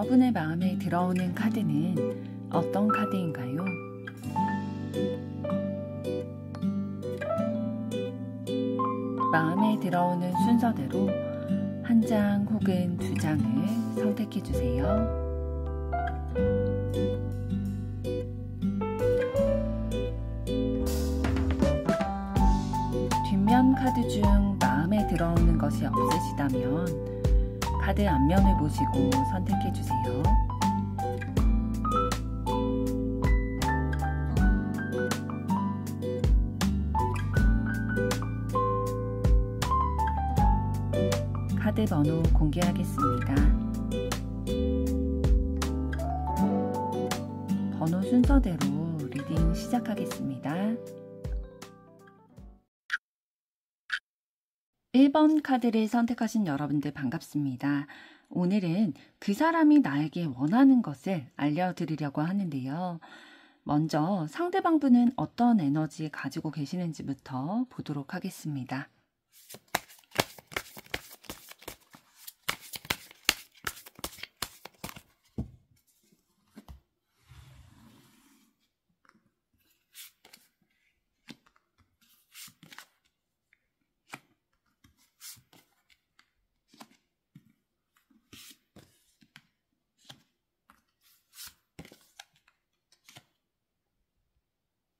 여러분의 마음에 들어오는 카드는 어떤 카드인가요? 마음에 들어오는 순서대로 한 장 혹은 두 장을 선택해 주세요. 뒷면 카드 중 마음에 들어오는 것이 없으시다면 카드 앞면을 보시고 선택해 주세요. 카드 번호 공개하겠습니다. 번호 순서대로 리딩 시작하겠습니다. 1번 카드를 선택하신 여러분들 반갑습니다. 오늘은 그 사람이 나에게 원하는 것을 알려드리려고 하는데요. 먼저 상대방분은 어떤 에너지 가지고 계시는지부터 보도록 하겠습니다.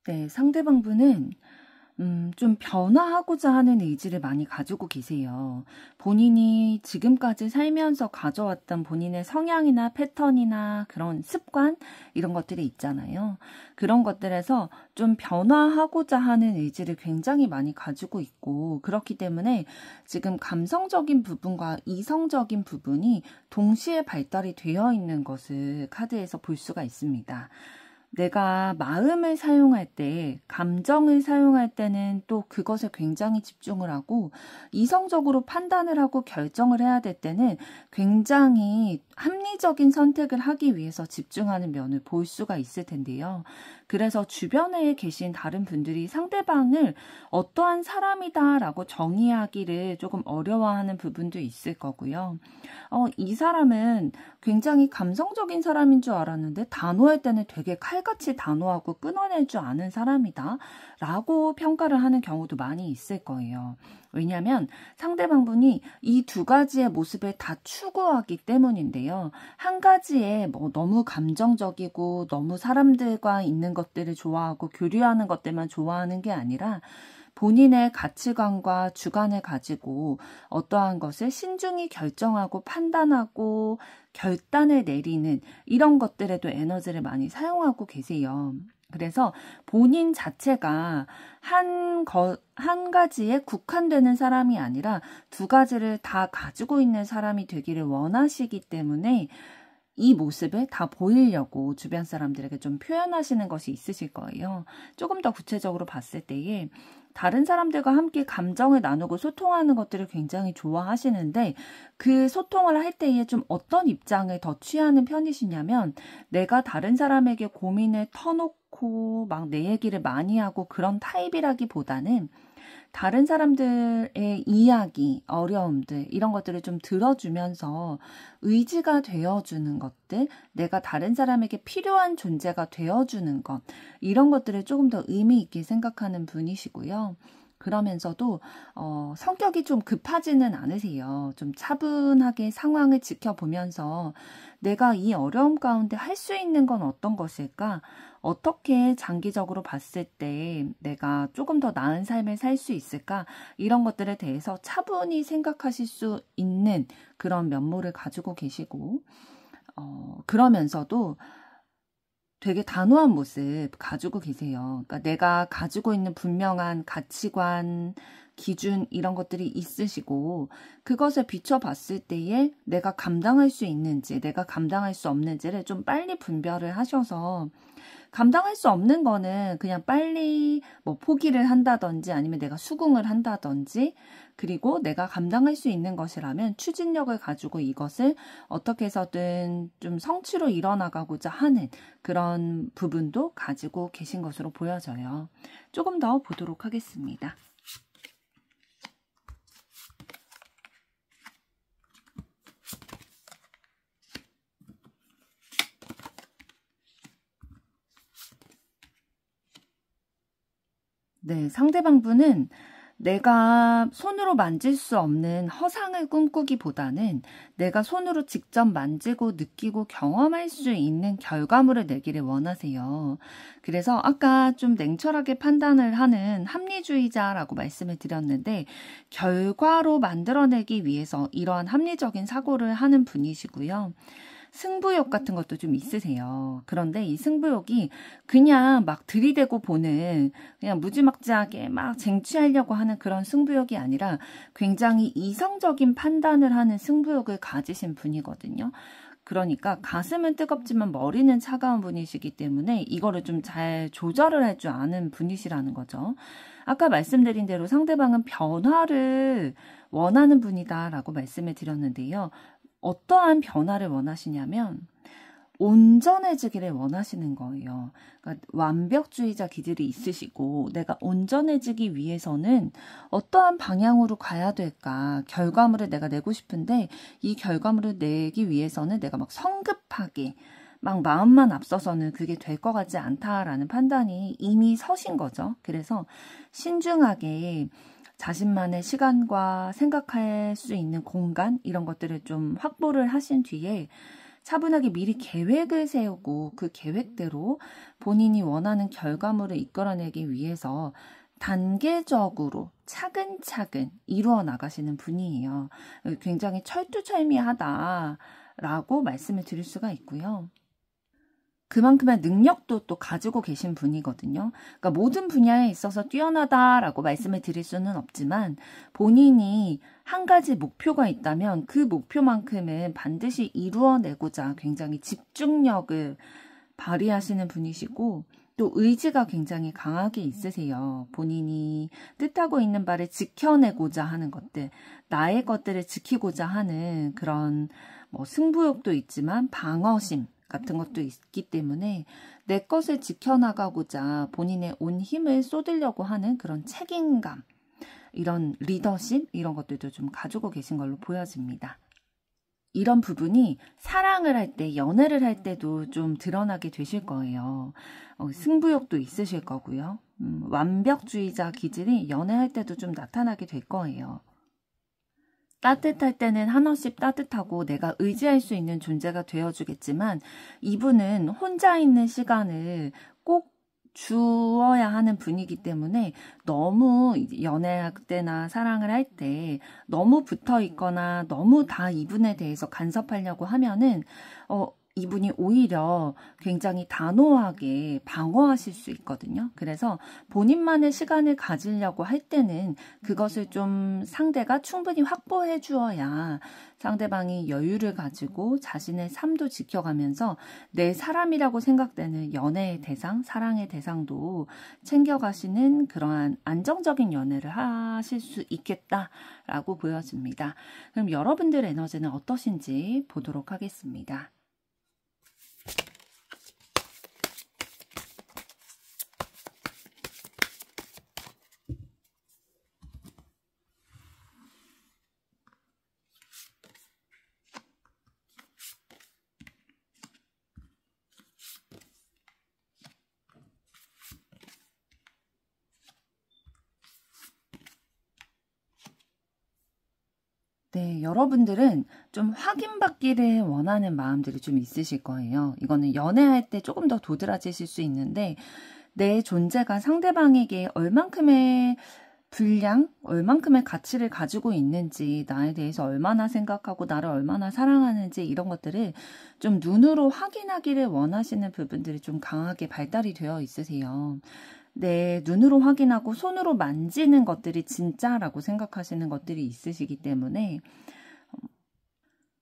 네, 상대방분은 좀 변화하고자 하는 의지를 많이 가지고 계세요. 본인이 지금까지 살면서 가져왔던 본인의 성향이나 패턴이나 그런 습관 이런 것들이 있잖아요. 그런 것들에서 좀 변화하고자 하는 의지를 굉장히 많이 가지고 있고, 그렇기 때문에 지금 감성적인 부분과 이성적인 부분이 동시에 발달이 되어 있는 것을 카드에서 볼 수가 있습니다. 내가 마음을 사용할 때, 감정을 사용할 때는 또 그것에 굉장히 집중을 하고, 이성적으로 판단을 하고 결정을 해야 될 때는 굉장히 합리적인 선택을 하기 위해서 집중하는 면을 볼 수가 있을 텐데요. 그래서 주변에 계신 다른 분들이 상대방을 어떠한 사람이다 라고 정의하기를 조금 어려워하는 부분도 있을 거고요. 이 사람은 굉장히 감성적인 사람인 줄 알았는데 단호할 때는 되게 칼같이 단호하고 끊어낼 줄 아는 사람이다 라고 평가를 하는 경우도 많이 있을 거예요. 왜냐하면 상대방분이 이 두 가지의 모습을 다 추구하기 때문인데요. 한 가지에 너무 감정적이고 너무 사람들과 있는 것들을 좋아하고 교류하는 것들만 좋아하는 게 아니라 본인의 가치관과 주관을 가지고 어떠한 것을 신중히 결정하고 판단하고 결단을 내리는 이런 것들에도 에너지를 많이 사용하고 계세요. 그래서 본인 자체가 한 가지에 국한되는 사람이 아니라 두 가지를 다 가지고 있는 사람이 되기를 원하시기 때문에 이 모습을 다 보이려고 주변 사람들에게 좀 표현하시는 것이 있으실 거예요. 조금 더 구체적으로 봤을 때에 다른 사람들과 함께 감정을 나누고 소통하는 것들을 굉장히 좋아하시는데, 그 소통을 할 때에 좀 어떤 입장을 더 취하는 편이시냐면, 내가 다른 사람에게 고민을 터놓고 막 내 얘기를 많이 하고 그런 타입이라기보다는 다른 사람들의 이야기, 어려움들 이런 것들을 좀 들어주면서 의지가 되어주는 것들, 내가 다른 사람에게 필요한 존재가 되어주는 것, 이런 것들을 조금 더 의미 있게 생각하는 분이시고요. 그러면서도 성격이 좀 급하지는 않으세요. 좀 차분하게 상황을 지켜보면서 내가 이 어려움 가운데 할 수 있는 건 어떤 것일까? 어떻게 장기적으로 봤을 때 내가 조금 더 나은 삶을 살 수 있을까? 이런 것들에 대해서 차분히 생각하실 수 있는 그런 면모를 가지고 계시고, 그러면서도 되게 단호한 모습 가지고 계세요. 그러니까 내가 가지고 있는 분명한 가치관, 기준 이런 것들이 있으시고, 그것을 비춰봤을 때에 내가 감당할 수 있는지, 내가 감당할 수 없는지를 좀 빨리 분별을 하셔서, 감당할 수 없는 거는 그냥 빨리 포기를 한다든지 아니면 내가 수긍을 한다든지, 그리고 내가 감당할 수 있는 것이라면 추진력을 가지고 이것을 어떻게 해서든 좀 성취로 이뤄나가고자 하는 그런 부분도 가지고 계신 것으로 보여져요. 조금 더 보도록 하겠습니다. 네, 상대방 분은 내가 손으로 만질 수 없는 허상을 꿈꾸기보다는 내가 손으로 직접 만지고 느끼고 경험할 수 있는 결과물을 내기를 원하세요. 그래서 아까 좀 냉철하게 판단을 하는 합리주의자라고 말씀을 드렸는데 결과로 만들어내기 위해서 이러한 합리적인 사고를 하는 분이시고요. 승부욕 같은 것도 좀 있으세요. 그런데 이 승부욕이 그냥 막 들이대고 보는 그냥 무지막지하게 막 쟁취하려고 하는 그런 승부욕이 아니라 굉장히 이성적인 판단을 하는 승부욕을 가지신 분이거든요. 그러니까 가슴은 뜨겁지만 머리는 차가운 분이시기 때문에 이거를 좀 잘 조절을 할 줄 아는 분이시라는 거죠. 아까 말씀드린 대로 상대방은 변화를 원하는 분이다라고 말씀을 드렸는데요. 어떠한 변화를 원하시냐면 온전해지기를 원하시는 거예요. 그러니까 완벽주의자 기질이 있으시고 내가 온전해지기 위해서는 어떠한 방향으로 가야 될까? 결과물을 내가 내고 싶은데 이 결과물을 내기 위해서는 내가 막 성급하게 막 마음만 앞서서는 그게 될 것 같지 않다라는 판단이 이미 서신 거죠. 그래서 신중하게 자신만의 시간과 생각할 수 있는 공간 이런 것들을 좀 확보를 하신 뒤에 차분하게 미리 계획을 세우고 그 계획대로 본인이 원하는 결과물을 이끌어내기 위해서 단계적으로 차근차근 이루어 나가시는 분이에요. 굉장히 철두철미하다라고 말씀을 드릴 수가 있고요. 그만큼의 능력도 또 가지고 계신 분이거든요. 그러니까 모든 분야에 있어서 뛰어나다라고 말씀을 드릴 수는 없지만 본인이 한 가지 목표가 있다면 그 목표만큼은 반드시 이루어내고자 굉장히 집중력을 발휘하시는 분이시고 또 의지가 굉장히 강하게 있으세요. 본인이 뜻하고 있는 바를 지켜내고자 하는 것들, 나의 것들을 지키고자 하는 그런 뭐 승부욕도 있지만 방어심 같은 것도 있기 때문에 내 것을 지켜나가고자 본인의 온 힘을 쏟으려고 하는 그런 책임감, 이런 리더십 이런 것들도 좀 가지고 계신 걸로 보여집니다. 이런 부분이 사랑을 할 때, 연애를 할 때도 좀 드러나게 되실 거예요. 승부욕도 있으실 거고요. 완벽주의자 기질이 연애할 때도 좀 나타나게 될 거예요. 따뜻할 때는 한없이 따뜻하고 내가 의지할 수 있는 존재가 되어주겠지만 이분은 혼자 있는 시간을 꼭 주어야 하는 분이기 때문에 너무 연애할 때나 사랑을 할 때 너무 붙어 있거나 너무 다 이분에 대해서 간섭하려고 하면은 이분이 오히려 굉장히 단호하게 방어하실 수 있거든요. 그래서 본인만의 시간을 가지려고 할 때는 그것을 좀 상대가 충분히 확보해 주어야 상대방이 여유를 가지고 자신의 삶도 지켜가면서 내 사람이라고 생각되는 연애의 대상, 사랑의 대상도 챙겨가시는 그러한 안정적인 연애를 하실 수 있겠다라고 보여집니다. 그럼 여러분들 에너지는 어떠신지 보도록 하겠습니다. 네, 여러분들은 좀 확인받기를 원하는 마음들이 좀 있으실 거예요. 이거는 연애할 때 조금 더 도드라지실 수 있는데 내 존재가 상대방에게 얼만큼의 분량, 얼만큼의 가치를 가지고 있는지, 나에 대해서 얼마나 생각하고 나를 얼마나 사랑하는지 이런 것들을 좀 눈으로 확인하기를 원하시는 부분들이 좀 강하게 발달이 되어 있으세요. 네, 눈으로 확인하고 손으로 만지는 것들이 진짜라고 생각하시는 것들이 있으시기 때문에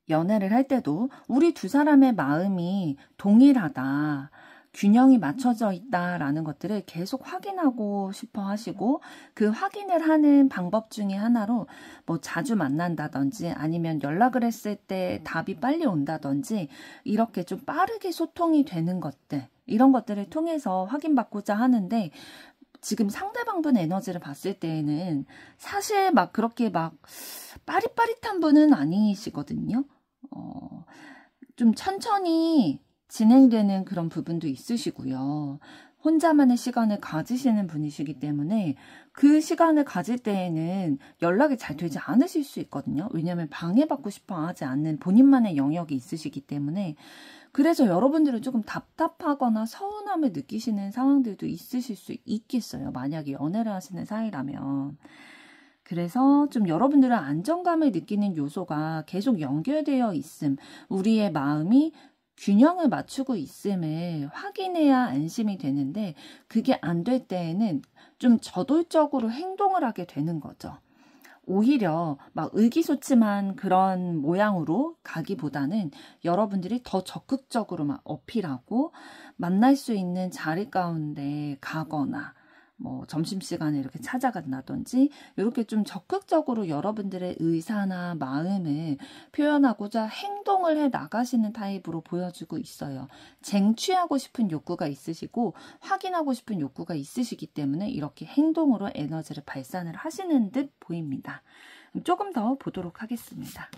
연애를 할 때도 우리 두 사람의 마음이 동일하다, 균형이 맞춰져 있다라는 것들을 계속 확인하고 싶어 하시고 그 확인을 하는 방법 중에 하나로 뭐 자주 만난다든지 아니면 연락을 했을 때 답이 빨리 온다든지 이렇게 좀 빠르게 소통이 되는 것들 이런 것들을 통해서 확인받고자 하는데 지금 상대방분 에너지를 봤을 때에는 사실 막 그렇게 막 빠릿빠릿한 분은 아니시거든요. 좀 천천히 진행되는 그런 부분도 있으시고요. 혼자만의 시간을 가지시는 분이시기 때문에 그 시간을 가질 때에는 연락이 잘 되지 않으실 수 있거든요. 왜냐하면 방해받고 싶어 하지 않는 본인만의 영역이 있으시기 때문에. 그래서 여러분들은 조금 답답하거나 서운함을 느끼시는 상황들도 있으실 수 있겠어요. 만약에 연애를 하시는 사이라면. 그래서 좀 여러분들은 안정감을 느끼는 요소가 계속 연결되어 있음, 우리의 마음이 균형을 맞추고 있음을 확인해야 안심이 되는데, 그게 안 될 때에는 좀 저돌적으로 행동을 하게 되는 거죠. 오히려 막 의기소침한 그런 모양으로 가기보다는 여러분들이 더 적극적으로 막 어필하고 만날 수 있는 자리 가운데 가거나 뭐 점심시간에 이렇게 찾아간다든지 이렇게 좀 적극적으로 여러분들의 의사나 마음을 표현하고자 행동을 해 나가시는 타입으로 보여지고 있어요. 쟁취하고 싶은 욕구가 있으시고 확인하고 싶은 욕구가 있으시기 때문에 이렇게 행동으로 에너지를 발산을 하시는 듯 보입니다. 조금 더 보도록 하겠습니다.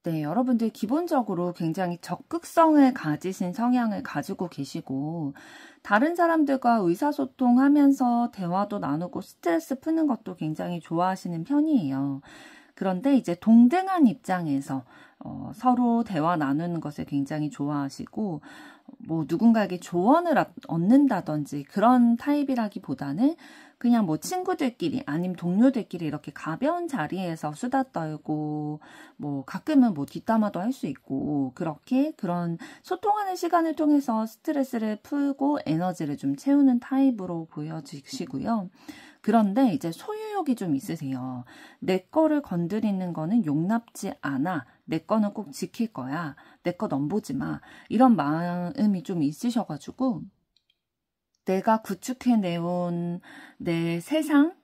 네, 여러분들 기본적으로 굉장히 적극성을 가지신 성향을 가지고 계시고, 다른 사람들과 의사소통하면서 대화도 나누고 스트레스 푸는 것도 굉장히 좋아하시는 편이에요. 그런데 이제 동등한 입장에서 서로 대화 나누는 것을 굉장히 좋아하시고, 뭐 누군가에게 조언을 얻는다든지 그런 타입이라기보다는 그냥 뭐 친구들끼리 아니면 동료들끼리 이렇게 가벼운 자리에서 수다 떨고 뭐 가끔은 뭐 뒷담화도 할 수 있고 그렇게 그런 소통하는 시간을 통해서 스트레스를 풀고 에너지를 좀 채우는 타입으로 보여지시고요. 그런데 이제 소유욕이 좀 있으세요. 내 거를 건드리는 거는 용납지 않아. 내 거는 꼭 지킬 거야. 내 거 넘보지 마. 이런 마음이 좀 있으셔가지고 내가 구축해내온 내 세상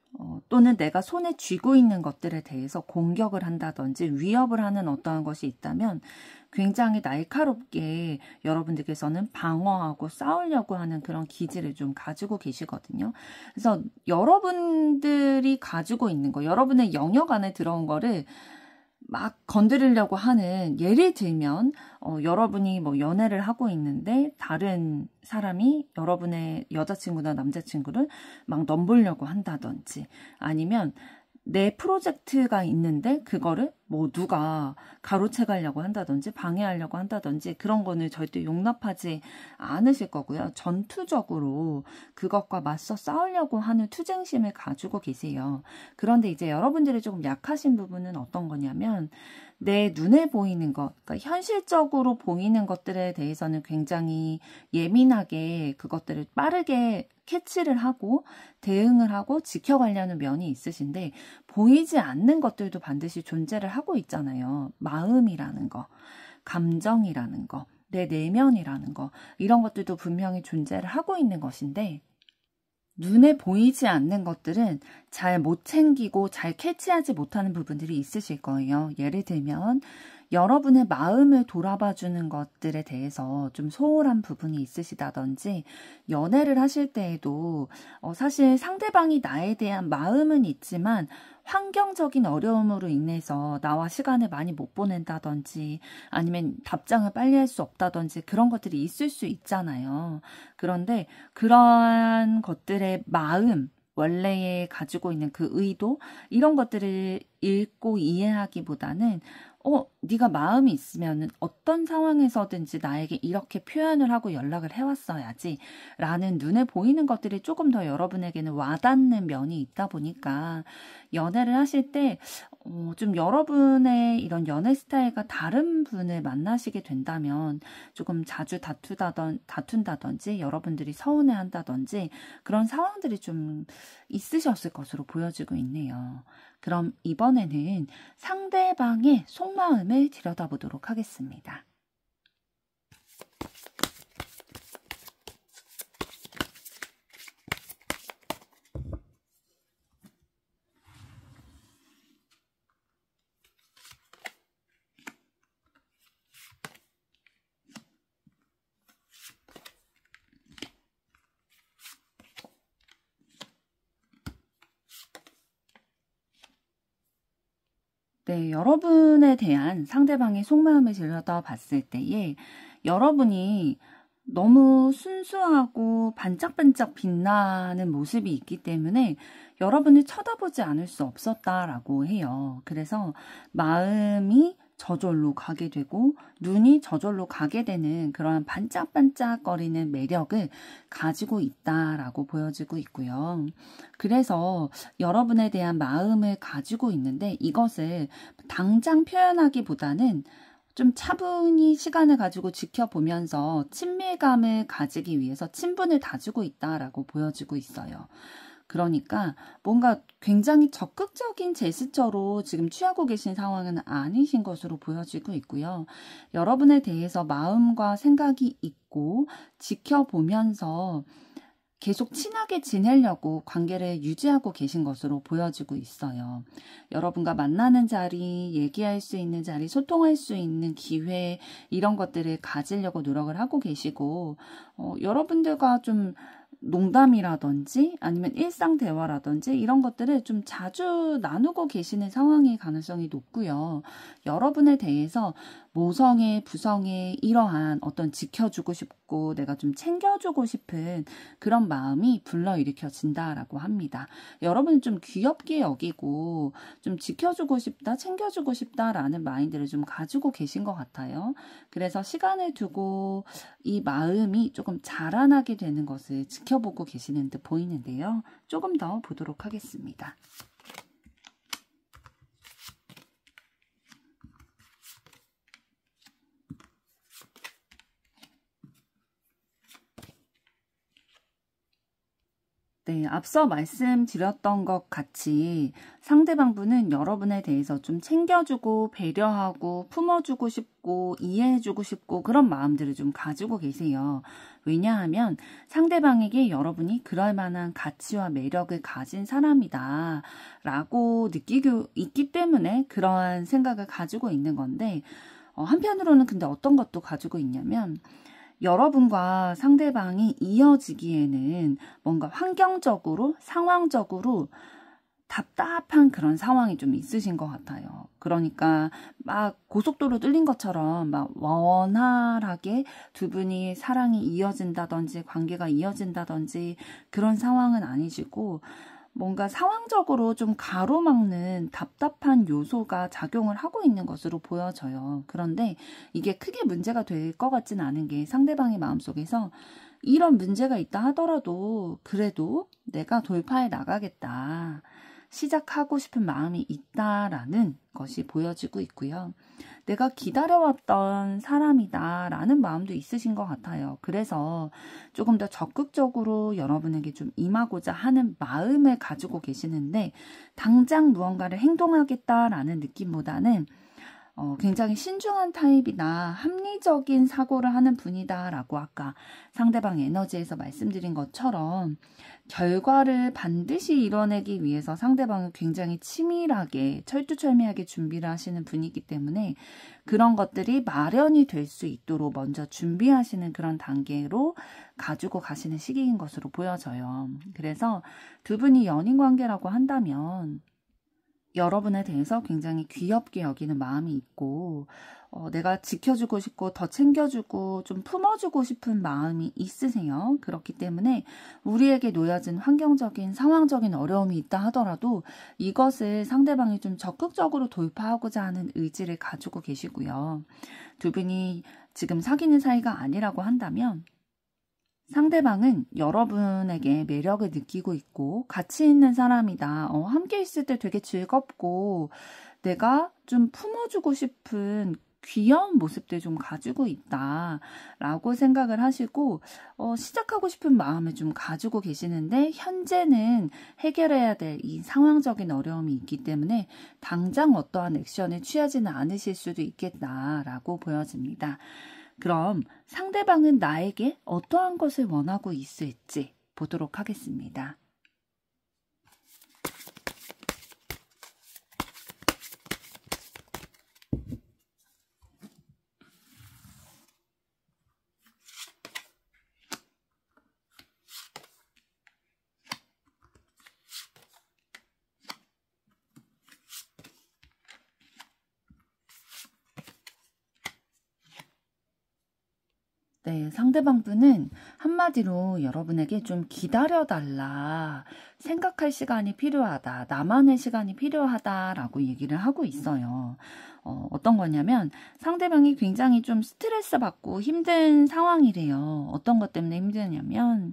또는 내가 손에 쥐고 있는 것들에 대해서 공격을 한다든지 위협을 하는 어떠한 것이 있다면 굉장히 날카롭게 여러분들께서는 방어하고 싸우려고 하는 그런 기질을 좀 가지고 계시거든요. 그래서 여러분들이 가지고 있는 거, 여러분의 영역 안에 들어온 거를 막 건드리려고 하는, 예를 들면 여러분이 뭐 연애를 하고 있는데 다른 사람이 여러분의 여자친구나 남자친구를 막 넘보려고 한다든지, 아니면 내 프로젝트가 있는데 그거를 뭐 누가 가로채 가려고 한다든지 방해하려고 한다든지 그런 거는 절대 용납하지 않으실 거고요. 전투적으로 그것과 맞서 싸우려고 하는 투쟁심을 가지고 계세요. 그런데 이제 여러분들이 조금 약하신 부분은 어떤 거냐면 내 눈에 보이는 것, 그러니까 현실적으로 보이는 것들에 대해서는 굉장히 예민하게 그것들을 빠르게 캐치를 하고 대응을 하고 지켜가려는 면이 있으신데, 보이지 않는 것들도 반드시 존재를 하고 있잖아요. 마음이라는 거, 감정이라는 거, 내 내면이라는 거, 이런 것들도 분명히 존재를 하고 있는 것인데, 눈에 보이지 않는 것들은 잘 못 챙기고 잘 캐치하지 못하는 부분들이 있으실 거예요. 예를 들면 여러분의 마음을 돌아봐 주는 것들에 대해서 좀 소홀한 부분이 있으시다든지, 연애를 하실 때에도 사실 상대방이 나에 대한 마음은 있지만 환경적인 어려움으로 인해서 나와 시간을 많이 못 보낸다든지 아니면 답장을 빨리 할 수 없다든지 그런 것들이 있을 수 있잖아요. 그런데 그러한 것들의 마음, 원래에 가지고 있는 그 의도, 이런 것들을 읽고 이해하기보다는 네가 마음이 있으면은 어떤 상황에서든지 나에게 이렇게 표현을 하고 연락을 해왔어야지 라는 눈에 보이는 것들이 조금 더 여러분에게는 와닿는 면이 있다 보니까 연애를 하실 때 좀 여러분의 이런 연애 스타일과 다른 분을 만나시게 된다면 조금 자주 다툰다든지 여러분들이 서운해한다든지 그런 상황들이 좀 있으셨을 것으로 보여지고 있네요. 그럼 이번에는 상대방의 속마음을 들여다보도록 하겠습니다. 네, 여러분에 대한 상대방의 속마음을 들여다봤을 때에 여러분이 너무 순수하고 반짝반짝 빛나는 모습이 있기 때문에 여러분을 쳐다보지 않을 수 없었다라고 해요. 그래서 마음이 저절로 가게 되고 눈이 저절로 가게 되는 그런 반짝반짝거리는 매력을 가지고 있다라고 보여지고 있고요. 그래서 여러분에 대한 마음을 가지고 있는데 이것을 당장 표현하기보다는 좀 차분히 시간을 가지고 지켜보면서 친밀감을 가지기 위해서 친분을 다지고 있다라고 보여지고 있어요. 그러니까 뭔가 굉장히 적극적인 제스처로 지금 취하고 계신 상황은 아니신 것으로 보여지고 있고요. 여러분에 대해서 마음과 생각이 있고 지켜보면서 계속 친하게 지내려고 관계를 유지하고 계신 것으로 보여지고 있어요. 여러분과 만나는 자리, 얘기할 수 있는 자리, 소통할 수 있는 기회 이런 것들을 가지려고 노력을 하고 계시고 여러분들과 좀 농담이라든지 아니면 일상 대화라든지 이런 것들을 좀 자주 나누고 계시는 상황일 가능성이 높고요. 여러분에 대해서 모성애, 부성애 이러한 어떤 지켜주고 싶고 내가 좀 챙겨주고 싶은 그런 마음이 불러일으켜진다라고 합니다. 여러분은 좀 귀엽게 여기고 좀 지켜주고 싶다, 챙겨주고 싶다라는 마인드를 좀 가지고 계신 것 같아요. 그래서 시간을 두고 이 마음이 조금 자라나게 되는 것을 지켜보고 계시는 듯 보이는데요. 조금 더 보도록 하겠습니다. 네, 앞서 말씀드렸던 것 같이 상대방 분은 여러분에 대해서 좀 챙겨주고 배려하고 품어주고 싶고 이해해주고 싶고 그런 마음들을 좀 가지고 계세요. 왜냐하면 상대방에게 여러분이 그럴 만한 가치와 매력을 가진 사람이다 라고 느끼고 있기 때문에 그러한 생각을 가지고 있는 건데 한편으로는 근데 어떤 것도 가지고 있냐면 여러분과 상대방이 이어지기에는 뭔가 환경적으로, 상황적으로 답답한 그런 상황이 좀 있으신 것 같아요. 그러니까 막 고속도로 뚫린 것처럼 막 원활하게 두 분이 사랑이 이어진다든지 관계가 이어진다든지 그런 상황은 아니시고 뭔가 상황적으로 좀 가로막는 답답한 요소가 작용을 하고 있는 것으로 보여져요. 그런데 이게 크게 문제가 될 것 같진 않은 게 상대방의 마음속에서 이런 문제가 있다 하더라도 그래도 내가 돌파해 나가겠다. 시작하고 싶은 마음이 있다라는 것이 보여지고 있고요. 내가 기다려왔던 사람이다라는 마음도 있으신 것 같아요. 그래서 조금 더 적극적으로 여러분에게 좀 임하고자 하는 마음을 가지고 계시는데 당장 무언가를 행동하겠다라는 느낌보다는 굉장히 신중한 타입이나 합리적인 사고를 하는 분이다라고 아까 상대방 에너지에서 말씀드린 것처럼 결과를 반드시 이뤄내기 위해서 상대방을 굉장히 치밀하게 철두철미하게 준비를 하시는 분이기 때문에 그런 것들이 마련이 될 수 있도록 먼저 준비하시는 그런 단계로 가지고 가시는 시기인 것으로 보여져요. 그래서 두 분이 연인 관계라고 한다면 여러분에 대해서 굉장히 귀엽게 여기는 마음이 있고 내가 지켜주고 싶고 더 챙겨주고 좀 품어주고 싶은 마음이 있으세요. 그렇기 때문에 우리에게 놓여진 환경적인 상황적인 어려움이 있다 하더라도 이것을 상대방이 좀 적극적으로 돌파하고자 하는 의지를 가지고 계시고요. 두 분이 지금 사귀는 사이가 아니라고 한다면 상대방은 여러분에게 매력을 느끼고 있고 가치 있는 사람이다. 함께 있을 때 되게 즐겁고 내가 좀 품어주고 싶은 귀여운 모습들 좀 가지고 있다 라고 생각을 하시고 시작하고 싶은 마음을 좀 가지고 계시는데 현재는 해결해야 될 이 상황적인 어려움이 있기 때문에 당장 어떠한 액션을 취하지는 않으실 수도 있겠다라고 보여집니다. 그럼 상대방은 나에게 어떠한 것을 원하고 있을지 보도록 하겠습니다. 네, 상대방 분은 한마디로 여러분에게 좀 기다려달라, 생각할 시간이 필요하다, 나만의 시간이 필요하다라고 얘기를 하고 있어요. 어떤 거냐면 상대방이 굉장히 좀 스트레스 받고 힘든 상황이래요. 어떤 것 때문에 힘드냐면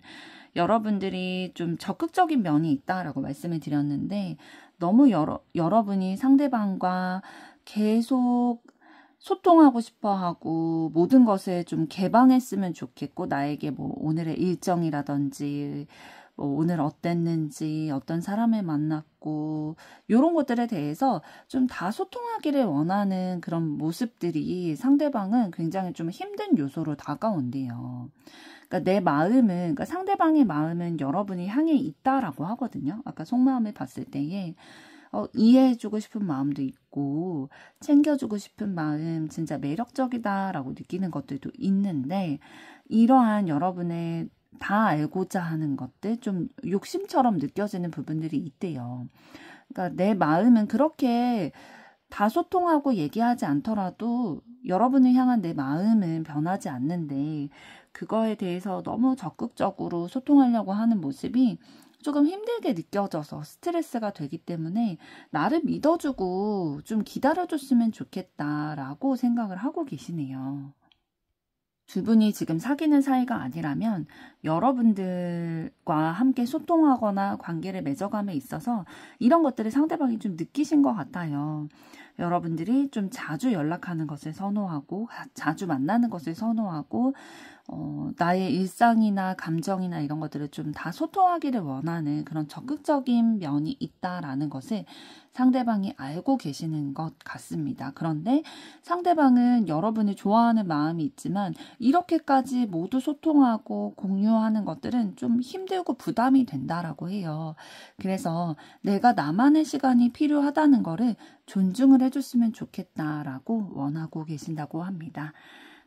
여러분들이 좀 적극적인 면이 있다라고 말씀을 드렸는데 너무 여러분이 상대방과 계속 소통하고 싶어 하고 모든 것을 좀 개방했으면 좋겠고 나에게 뭐 오늘의 일정이라든지 뭐 오늘 어땠는지 어떤 사람을 만났고 이런 것들에 대해서 좀 다 소통하기를 원하는 그런 모습들이 상대방은 굉장히 좀 힘든 요소로 다가온대요. 그러니까 내 마음은, 그러니까 상대방의 마음은 여러분이 향해 있다라고 하거든요. 아까 속마음을 봤을 때에 이해해주고 싶은 마음도 있고 챙겨주고 싶은 마음 진짜 매력적이다라고 느끼는 것들도 있는데 이러한 여러분의 다 알고자 하는 것들 좀 욕심처럼 느껴지는 부분들이 있대요. 그러니까 내 마음은 그렇게 다 소통하고 얘기하지 않더라도 여러분을 향한 내 마음은 변하지 않는데 그거에 대해서 너무 적극적으로 소통하려고 하는 모습이 조금 힘들게 느껴져서 스트레스가 되기 때문에 나를 믿어주고 좀 기다려줬으면 좋겠다라고 생각을 하고 계시네요. 두 분이 지금 사귀는 사이가 아니라면 여러분들과 함께 소통하거나 관계를 맺어감에 있어서 이런 것들을 상대방이 좀 느끼신 것 같아요. 여러분들이 좀 자주 연락하는 것을 선호하고 자주 만나는 것을 선호하고 나의 일상이나 감정이나 이런 것들을 좀 다 소통하기를 원하는 그런 적극적인 면이 있다라는 것을 상대방이 알고 계시는 것 같습니다. 그런데 상대방은 여러분을 좋아하는 마음이 있지만 이렇게까지 모두 소통하고 공유하는 것들은 좀 힘들고 부담이 된다라고 해요. 그래서 내가 나만의 시간이 필요하다는 거를 존중을 해줬으면 좋겠다라고 원하고 계신다고 합니다.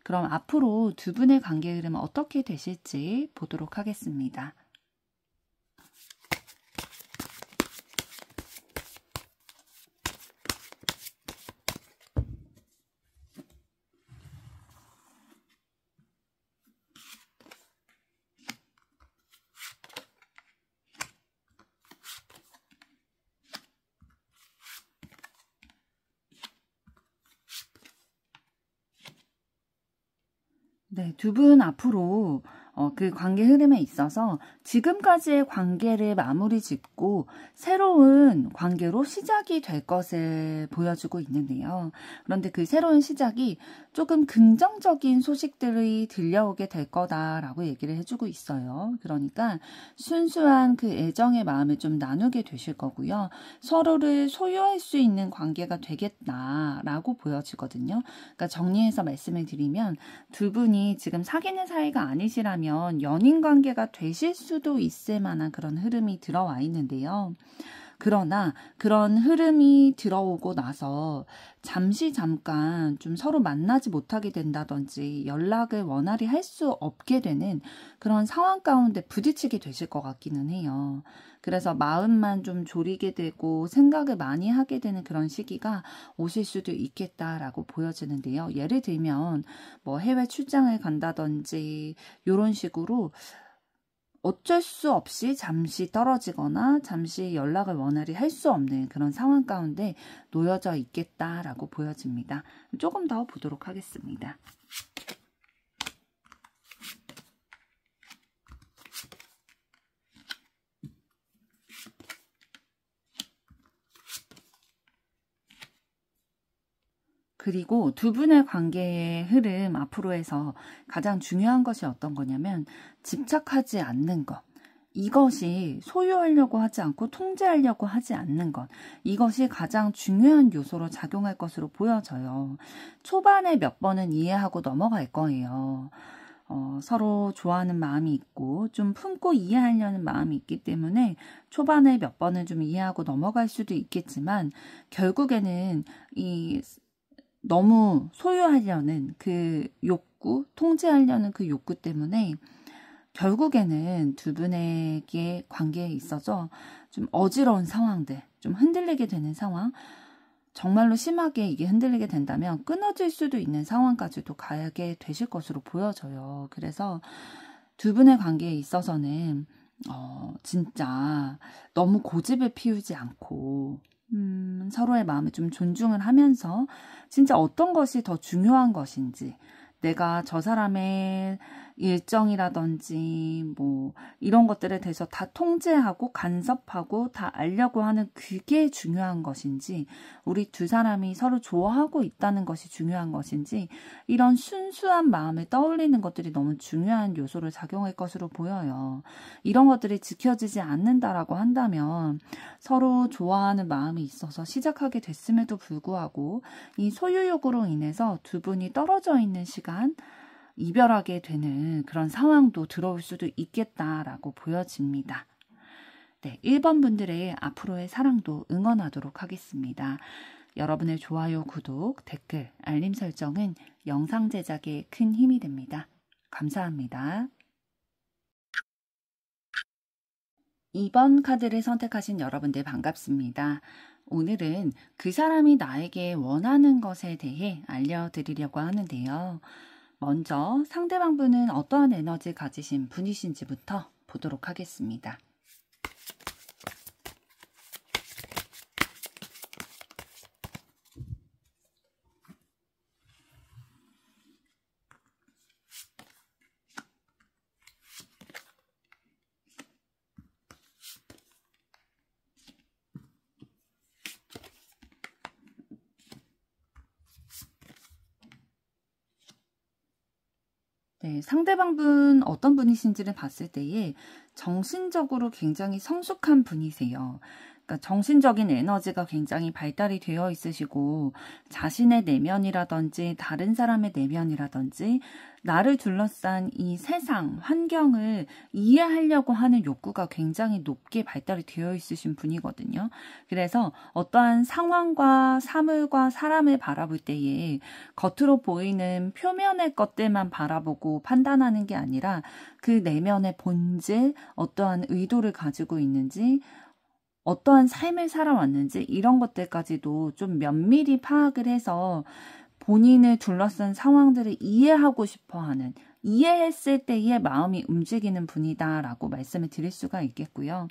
그럼 앞으로 두 분의 관계 흐름은 어떻게 되실지 보도록 하겠습니다. 네, 두 분 앞으로 그 관계 흐름에 있어서 지금까지의 관계를 마무리 짓고 새로운 관계로 시작이 될 것을 보여주고 있는데요. 그런데 그 새로운 시작이 조금 긍정적인 소식들이 들려오게 될 거다라고 얘기를 해주고 있어요. 그러니까 순수한 그 애정의 마음을 좀 나누게 되실 거고요. 서로를 소유할 수 있는 관계가 되겠다라고 보여지거든요. 그러니까 정리해서 말씀을 드리면 두 분이 지금 사귀는 사이가 아니시라면 연인 관계가 되실 수도 있을 만한 그런 흐름이 들어와 있는데요. 그러나 그런 흐름이 들어오고 나서 잠깐 좀 서로 만나지 못하게 된다든지 연락을 원활히 할 수 없게 되는 그런 상황 가운데 부딪히게 되실 것 같기는 해요. 그래서 마음만 좀 졸이게 되고 생각을 많이 하게 되는 그런 시기가 오실 수도 있겠다라고 보여지는데요. 예를 들면 뭐 해외 출장을 간다든지 이런 식으로 어쩔 수 없이 잠시 떨어지거나 잠시 연락을 원활히 할 수 없는 그런 상황 가운데 놓여져 있겠다라고 보여집니다. 조금 더 보도록 하겠습니다. 그리고 두 분의 관계의 흐름 앞으로 해서 가장 중요한 것이 어떤 거냐면 집착하지 않는 것. 이것이 소유하려고 하지 않고 통제하려고 하지 않는 것. 이것이 가장 중요한 요소로 작용할 것으로 보여져요. 초반에 몇 번은 이해하고 넘어갈 거예요. 서로 좋아하는 마음이 있고 좀 품고 이해하려는 마음이 있기 때문에 초반에 몇 번은 좀 이해하고 넘어갈 수도 있겠지만 결국에는 너무 소유하려는 그 욕구, 통제하려는 그 욕구 때문에 결국에는 두 분에게 관계에 있어서 좀 어지러운 상황들, 좀 흔들리게 되는 상황, 정말로 심하게 이게 흔들리게 된다면 끊어질 수도 있는 상황까지도 가게 되실 것으로 보여져요. 그래서 두 분의 관계에 있어서는 진짜 너무 고집을 피우지 않고 서로의 마음을 좀 존중을 하면서 진짜 어떤 것이 더 중요한 것인지, 내가 저 사람의 일정이라든지 뭐 이런 것들에 대해서 다 통제하고 간섭하고 다 알려고 하는 그게 중요한 것인지, 우리 두 사람이 서로 좋아하고 있다는 것이 중요한 것인지, 이런 순수한 마음을 떠올리는 것들이 너무 중요한 요소를 작용할 것으로 보여요. 이런 것들이 지켜지지 않는다라고 한다면 서로 좋아하는 마음이 있어서 시작하게 됐음에도 불구하고 이 소유욕으로 인해서 두 분이 떨어져 있는 시간, 이별하게 되는 그런 상황도 들어올 수도 있겠다라고 보여집니다. 네, 1번 분들의 앞으로의 사랑도 응원하도록 하겠습니다. 여러분의 좋아요, 구독, 댓글, 알림 설정은 영상 제작에 큰 힘이 됩니다. 감사합니다. 2번 카드를 선택하신 여러분들 반갑습니다. 오늘은 그 사람이 나에게 원하는 것에 대해 알려드리려고 하는데요. 먼저 상대방 분은 어떠한 에너지 가지신 분이신지부터 보도록 하겠습니다. 네, 상대방 분 어떤 분이신지를 봤을 때에 정신적으로 굉장히 성숙한 분이세요. 그러니까 정신적인 에너지가 굉장히 발달이 되어 있으시고, 자신의 내면이라든지 다른 사람의 내면이라든지 나를 둘러싼 이 세상, 환경을 이해하려고 하는 욕구가 굉장히 높게 발달이 되어 있으신 분이거든요. 그래서 어떠한 상황과 사물과 사람을 바라볼 때에 겉으로 보이는 표면의 것들만 바라보고 판단하는 게 아니라 그 내면의 본질, 어떠한 의도를 가지고 있는지, 어떠한 삶을 살아왔는지 이런 것들까지도 좀 면밀히 파악을 해서 본인을 둘러싼 상황들을 이해하고 싶어하는, 이해했을 때의 마음이 움직이는 분이다라고 말씀을 드릴 수가 있겠고요.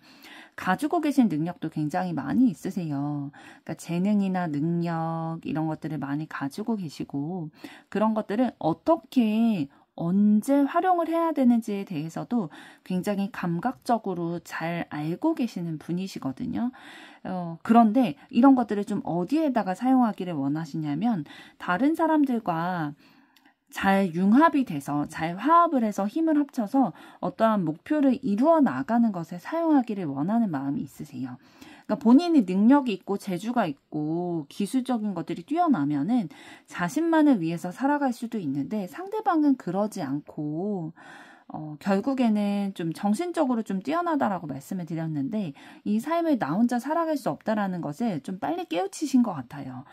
가지고 계신 능력도 굉장히 많이 있으세요. 그러니까 재능이나 능력 이런 것들을 많이 가지고 계시고, 그런 것들을 어떻게 언제 활용을 해야 되는지에 대해서도 굉장히 감각적으로 잘 알고 계시는 분이시거든요. 그런데 이런 것들을 좀 어디에다가 사용하기를 원하시냐면, 다른 사람들과 잘 융합이 돼서 잘 화합을 해서 힘을 합쳐서 어떠한 목표를 이루어 나가는 것에 사용하기를 원하는 마음이 있으세요. 그러니까 본인이 능력이 있고 재주가 있고 기술적인 것들이 뛰어나면은 자신만을 위해서 살아갈 수도 있는데, 상대방은 그러지 않고 결국에는 좀 정신적으로 좀 뛰어나다라고 말씀을 드렸는데, 이 삶을 나 혼자 살아갈 수 없다라는 것을 좀 빨리 깨우치신 것 같아요.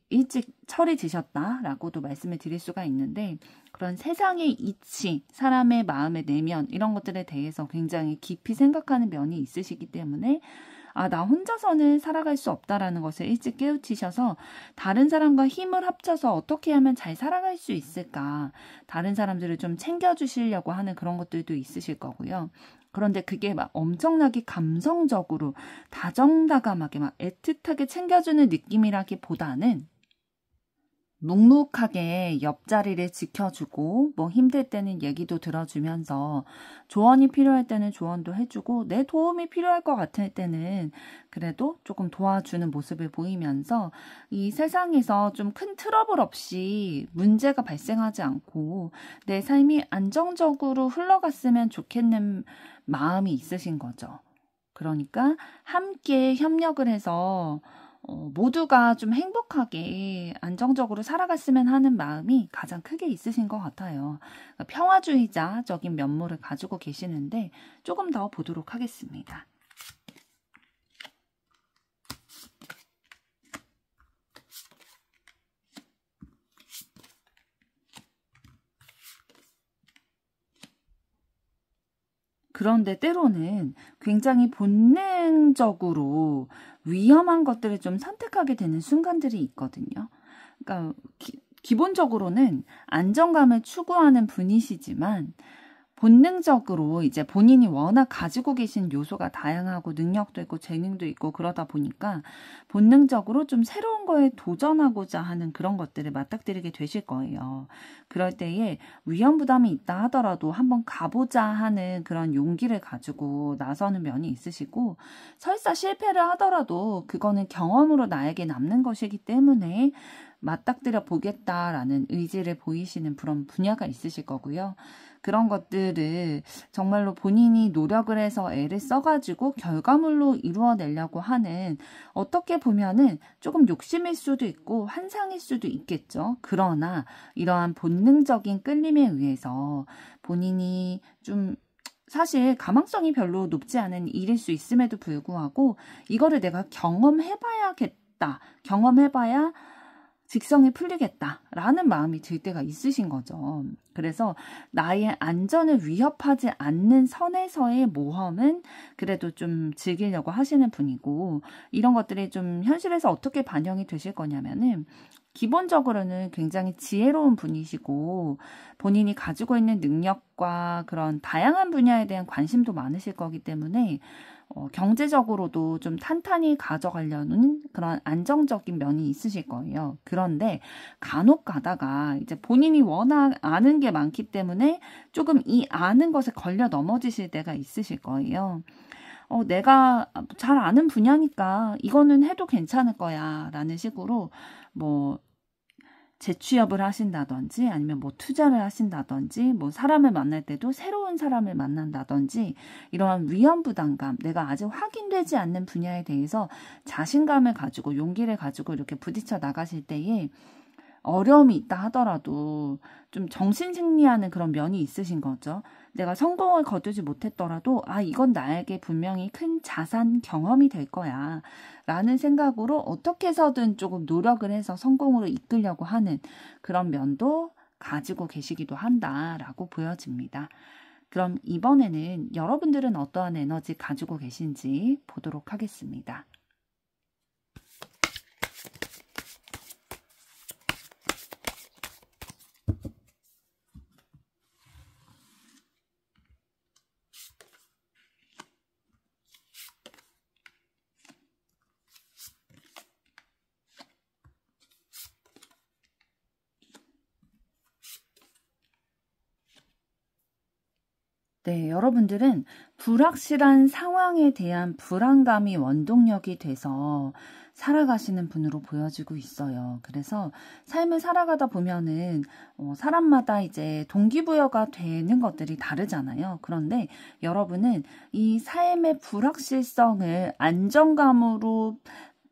일찍 철이 드셨다라고도 말씀을 드릴 수가 있는데, 그런 세상의 이치, 사람의 마음의 내면 이런 것들에 대해서 굉장히 깊이 생각하는 면이 있으시기 때문에, 나 혼자서는 살아갈 수 없다라는 것을 일찍 깨우치셔서 다른 사람과 힘을 합쳐서 어떻게 하면 잘 살아갈 수 있을까, 다른 사람들을 좀 챙겨주시려고 하는 그런 것들도 있으실 거고요. 그런데 그게 막 엄청나게 감성적으로 다정다감하게 막 애틋하게 챙겨주는 느낌이라기보다는 묵묵하게 옆자리를 지켜주고, 뭐 힘들 때는 얘기도 들어주면서, 조언이 필요할 때는 조언도 해주고, 내 도움이 필요할 것 같을 때는 그래도 조금 도와주는 모습을 보이면서, 이 세상에서 좀 큰 트러블 없이 문제가 발생하지 않고 내 삶이 안정적으로 흘러갔으면 좋겠는 마음이 있으신 거죠. 그러니까 함께 협력을 해서 모두가 좀 행복하게 안정적으로 살아갔으면 하는 마음이 가장 크게 있으신 것 같아요. 그러니까 평화주의자적인 면모를 가지고 계시는데, 조금 더 보도록 하겠습니다. 그런데 때로는 굉장히 본능적으로 위험한 것들을 좀 선택하게 되는 순간들이 있거든요. 그러니까 기본적으로는 안정감을 추구하는 분이시지만 본능적으로 이제 본인이 워낙 가지고 계신 요소가 다양하고 능력도 있고 재능도 있고 그러다 보니까 본능적으로 좀 새로운 거에 도전하고자 하는 그런 것들을 맞닥뜨리게 되실 거예요. 그럴 때에 위험 부담이 있다 하더라도 한번 가보자 하는 그런 용기를 가지고 나서는 면이 있으시고, 설사 실패를 하더라도 그거는 경험으로 나에게 남는 것이기 때문에 맞닥뜨려 보겠다라는 의지를 보이시는 그런 분야가 있으실 거고요. 그런 것들을 정말로 본인이 노력을 해서 애를 써가지고 결과물로 이루어내려고 하는, 어떻게 보면은 조금 욕심일 수도 있고 환상일 수도 있겠죠. 그러나 이러한 본능적인 끌림에 의해서 본인이 좀 사실 가망성이 별로 높지 않은 일일 수 있음에도 불구하고 이거를 내가 경험해봐야겠다. 경험해봐야 직성이 풀리겠다라는 마음이 들 때가 있으신 거죠. 그래서 나의 안전을 위협하지 않는 선에서의 모험은 그래도 좀 즐기려고 하시는 분이고, 이런 것들이 좀 현실에서 어떻게 반영이 되실 거냐면은, 기본적으로는 굉장히 지혜로운 분이시고 본인이 가지고 있는 능력과 그런 다양한 분야에 대한 관심도 많으실 거기 때문에 경제적으로도 좀 탄탄히 가져가려는 그런 안정적인 면이 있으실 거예요. 그런데 간혹 가다가 이제 본인이 워낙 아는 게 많기 때문에 조금 이 아는 것에 걸려 넘어지실 때가 있으실 거예요. 내가 잘 아는 분야니까 이거는 해도 괜찮을 거야 라는 식으로 뭐 재취업을 하신다든지 아니면 뭐 투자를 하신다든지 뭐 사람을 만날 때도 새로운 사람을 만난다든지 이러한 위험 부담감, 내가 아직 확인되지 않는 분야에 대해서 자신감을 가지고 용기를 가지고 이렇게 부딪혀 나가실 때에 어려움이 있다 하더라도 좀 정신승리하는 그런 면이 있으신 거죠. 내가 성공을 거두지 못했더라도 이건 나에게 분명히 큰 자산 경험이 될 거야 라는 생각으로 어떻게 해서든 조금 노력을 해서 성공으로 이끌려고 하는 그런 면도 가지고 계시기도 한다라고 보여집니다. 그럼 이번에는 여러분들은 어떠한 에너지 가지고 계신지 보도록 하겠습니다. 네, 여러분들은 불확실한 상황에 대한 불안감이 원동력이 돼서 살아가시는 분으로 보여지고 있어요. 그래서 삶을 살아가다 보면은 사람마다 이제 동기부여가 되는 것들이 다르잖아요. 그런데 여러분은 이 삶의 불확실성을 안정감으로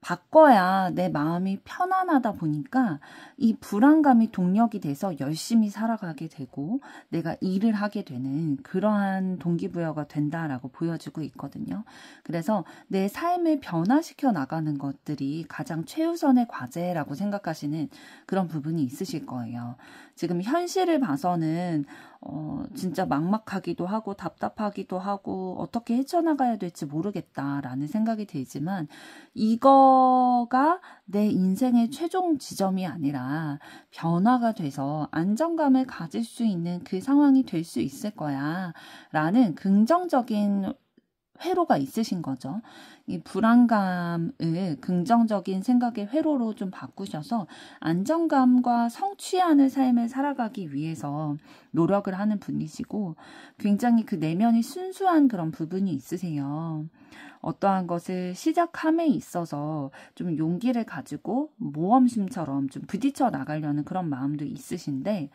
바꿔야 내 마음이 편안하다 보니까 이 불안감이 동력이 돼서 열심히 살아가게 되고 내가 일을 하게 되는 그러한 동기부여가 된다라고 보여지고 있거든요. 그래서 내 삶을 변화시켜 나가는 것들이 가장 최우선의 과제라고 생각하시는 그런 부분이 있으실 거예요. 지금 현실을 봐서는 진짜 막막하기도 하고 답답하기도 하고 어떻게 헤쳐나가야 될지 모르겠다라는 생각이 들지만, 이거가 내 인생의 최종 지점이 아니라 변화가 돼서 안정감을 가질 수 있는 그 상황이 될 수 있을 거야 라는 긍정적인 회로가 있으신 거죠. 이 불안감을 긍정적인 생각의 회로로 좀 바꾸셔서 안정감과 성취하는 삶을 살아가기 위해서 노력을 하는 분이시고, 굉장히 그 내면이 순수한 그런 부분이 있으세요. 어떠한 것을 시작함에 있어서 좀 용기를 가지고 모험심처럼 좀 부딪혀 나가려는 그런 마음도 있으신데,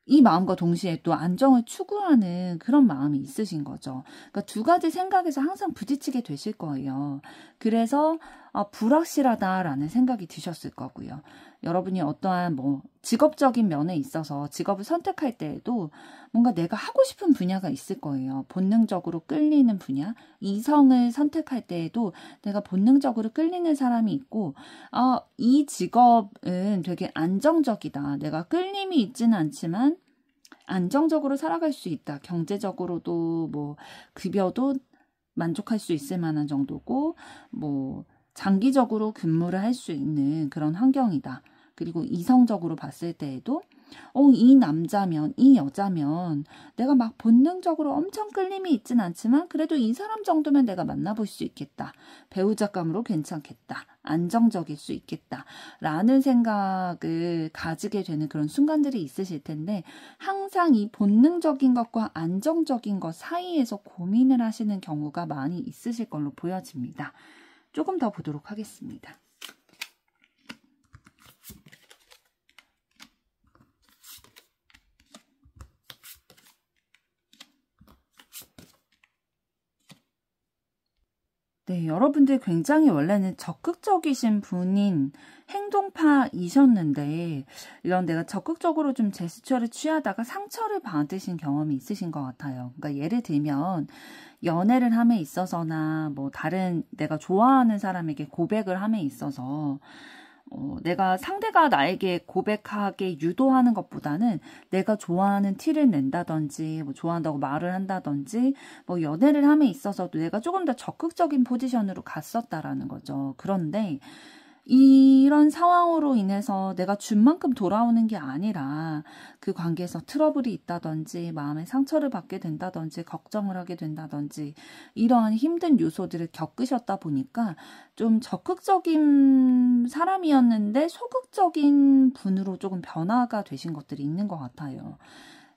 이 마음과 동시에 또 안정을 추구하는 그런 마음이 있으신 거죠. 그러니까 두 가지 생각에서 항상 부딪히게 되실 거예요. 그래서 불확실하다라는 생각이 드셨을 거고요. 여러분이 어떠한 뭐 직업적인 면에 있어서 직업을 선택할 때에도 뭔가 내가 하고 싶은 분야가 있을 거예요. 본능적으로 끌리는 분야. 이성을 선택할 때에도 내가 본능적으로 끌리는 사람이 있고, 이 직업은 되게 안정적이다. 내가 끌림이 있지는 않지만 안정적으로 살아갈 수 있다. 경제적으로도 뭐 급여도 만족할 수 있을 만한 정도고, 뭐 장기적으로 근무를 할 수 있는 그런 환경이다. 그리고 이성적으로 봤을 때에도 이 남자면, 이 여자면 내가 막 본능적으로 엄청 끌림이 있진 않지만 그래도 이 사람 정도면 내가 만나볼 수 있겠다. 배우자감으로 괜찮겠다. 안정적일 수 있겠다. 라는 생각을 가지게 되는 그런 순간들이 있으실 텐데 항상 이 본능적인 것과 안정적인 것 사이에서 고민을 하시는 경우가 많이 있으실 걸로 보여집니다. 조금 더 보도록 하겠습니다. 네, 여러분들 굉장히 원래는 적극적이신 분인 행동파이셨는데 이런 내가 적극적으로 좀 제스처를 취하다가 상처를 받으신 경험이 있으신 것 같아요. 그러니까 예를 들면 연애를 함에 있어서나 뭐 다른 내가 좋아하는 사람에게 고백을 함에 있어서 내가 상대가 나에게 고백하게 유도하는 것보다는 내가 좋아하는 티를 낸다든지 뭐 좋아한다고 말을 한다든지 뭐 연애를 함에 있어서도 내가 조금 더 적극적인 포지션으로 갔었다라는 거죠. 그런데 이런 상황으로 인해서 내가 준 만큼 돌아오는 게 아니라 그 관계에서 트러블이 있다든지 마음에 상처를 받게 된다든지 걱정을 하게 된다든지 이러한 힘든 요소들을 겪으셨다 보니까 좀 적극적인 사람이었는데 소극적인 분으로 조금 변화가 되신 것들이 있는 것 같아요.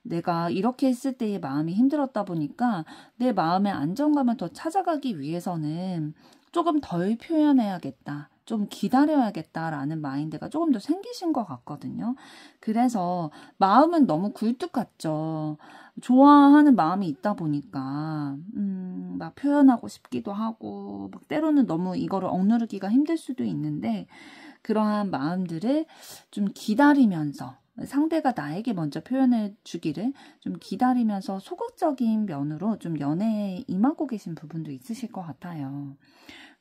내가 이렇게 했을 때의 마음이 힘들었다 보니까 내 마음의 안정감을 더 찾아가기 위해서는 조금 덜 표현해야겠다. 좀 기다려야겠다라는 마인드가 조금 더 생기신 것 같거든요. 그래서 마음은 너무 굴뚝 같죠. 좋아하는 마음이 있다 보니까 막 표현하고 싶기도 하고 막 때로는 너무 이거를 억누르기가 힘들 수도 있는데 그러한 마음들을 좀 기다리면서 상대가 나에게 먼저 표현해 주기를 좀 기다리면서 소극적인 면으로 좀 연애에 임하고 계신 부분도 있으실 것 같아요.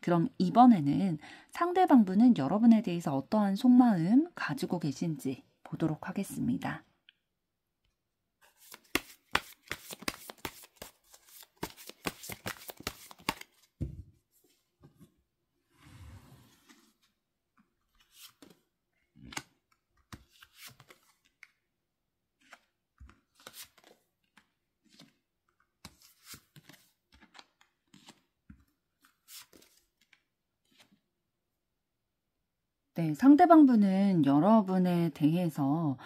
그럼 이번에는 상대방분은 여러분에 대해서 어떠한 속마음 가지고 계신지 보도록 하겠습니다. 네, 상대방분은 여러분에 대해서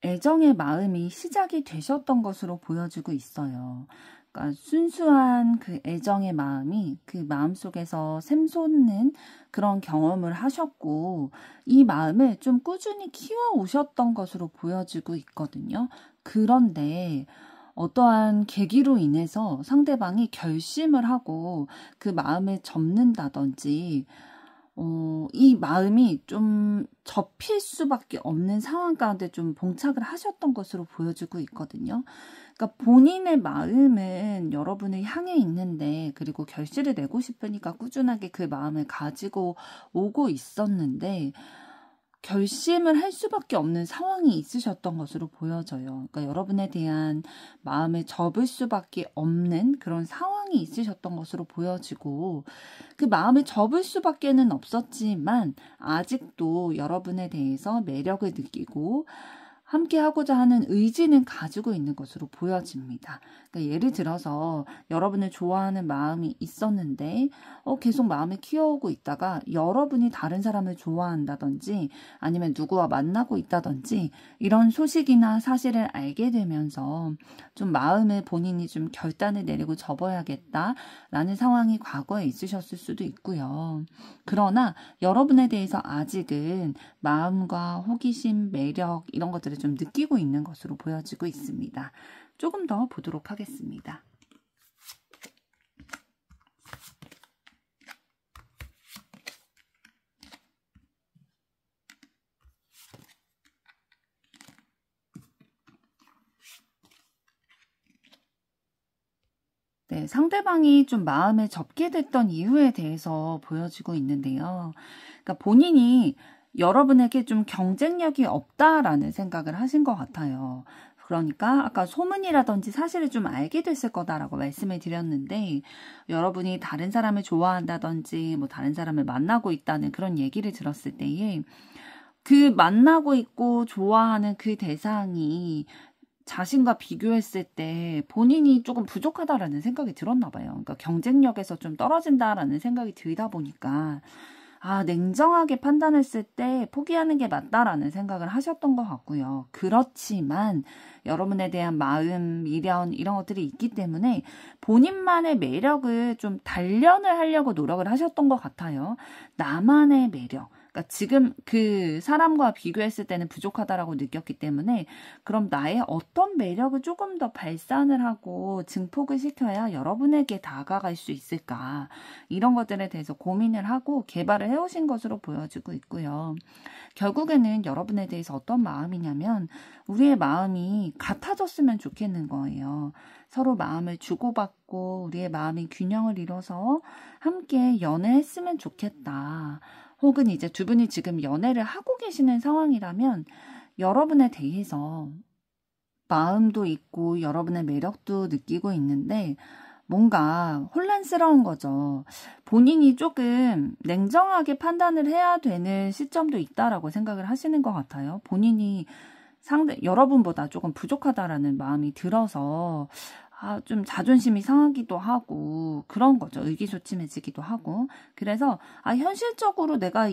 애정의 마음이 시작이 되셨던 것으로 보여지고 있어요. 그러니까 순수한 그 애정의 마음이 그 마음속에서 샘솟는 그런 경험을 하셨고 이 마음을 좀 꾸준히 키워오셨던 것으로 보여지고 있거든요. 그런데 어떠한 계기로 인해서 상대방이 결심을 하고 그 마음을 접는다든지 이 마음이 좀 접힐 수밖에 없는 상황 가운데 좀 봉착을 하셨던 것으로 보여지고 있거든요. 그러니까 본인의 마음은 여러분을 향해 있는데 그리고 결실을 내고 싶으니까 꾸준하게 그 마음을 가지고 오고 있었는데 결심을 할 수밖에 없는 상황이 있으셨던 것으로 보여져요. 그러니까 여러분에 대한 마음을 접을 수밖에 없는 그런 상황이 있으셨던 것으로 보여지고 그 마음을 접을 수밖에는 없었지만 아직도 여러분에 대해서 매력을 느끼고 함께 하고자 하는 의지는 가지고 있는 것으로 보여집니다. 그러니까 예를 들어서 여러분을 좋아하는 마음이 있었는데 계속 마음을 키워오고 있다가 여러분이 다른 사람을 좋아한다든지 아니면 누구와 만나고 있다든지 이런 소식이나 사실을 알게 되면서 좀 마음을 본인이 좀 결단을 내리고 접어야겠다라는 상황이 과거에 있으셨을 수도 있고요. 그러나 여러분에 대해서 아직은 마음과 호기심, 매력 이런 것들을 좀 느끼고 있는 것으로 보여지고 있습니다. 조금 더 보도록 하겠습니다. 네, 상대방이 좀 마음에 접게 됐던 이유에 대해서 보여지고 있는데요. 그러니까 본인이 여러분에게 좀 경쟁력이 없다라는 생각을 하신 것 같아요. 그러니까 아까 소문이라든지 사실을 좀 알게 됐을 거다라고 말씀을 드렸는데, 여러분이 다른 사람을 좋아한다든지 뭐 다른 사람을 만나고 있다는 그런 얘기를 들었을 때에 그 만나고 있고 좋아하는 그 대상이 자신과 비교했을 때 본인이 조금 부족하다라는 생각이 들었나 봐요. 그러니까 경쟁력에서 좀 떨어진다라는 생각이 들다 보니까 냉정하게 판단했을 때 포기하는 게 맞다라는 생각을 하셨던 것 같고요. 그렇지만 여러분에 대한 마음, 미련 이런 것들이 있기 때문에 본인만의 매력을 좀 단련을 하려고 노력을 하셨던 것 같아요. 나만의 매력. 그러니까 지금 그 사람과 비교했을 때는 부족하다라고 느꼈기 때문에 그럼 나의 어떤 매력을 조금 더 발산을 하고 증폭을 시켜야 여러분에게 다가갈 수 있을까, 이런 것들에 대해서 고민을 하고 개발을 해오신 것으로 보여지고 있고요. 결국에는 여러분에 대해서 어떤 마음이냐면 우리의 마음이 같아졌으면 좋겠는 거예요. 서로 마음을 주고받고 우리의 마음이 균형을 이뤄서 함께 연애했으면 좋겠다. 혹은 이제 두 분이 지금 연애를 하고 계시는 상황이라면 여러분에 대해서 마음도 있고 여러분의 매력도 느끼고 있는데 뭔가 혼란스러운 거죠. 본인이 조금 냉정하게 판단을 해야 되는 시점도 있다라고 생각을 하시는 것 같아요. 본인이 여러분보다 조금 부족하다라는 마음이 들어서 좀 자존심이 상하기도 하고 그런 거죠. 의기소침해지기도 하고. 그래서 현실적으로 내가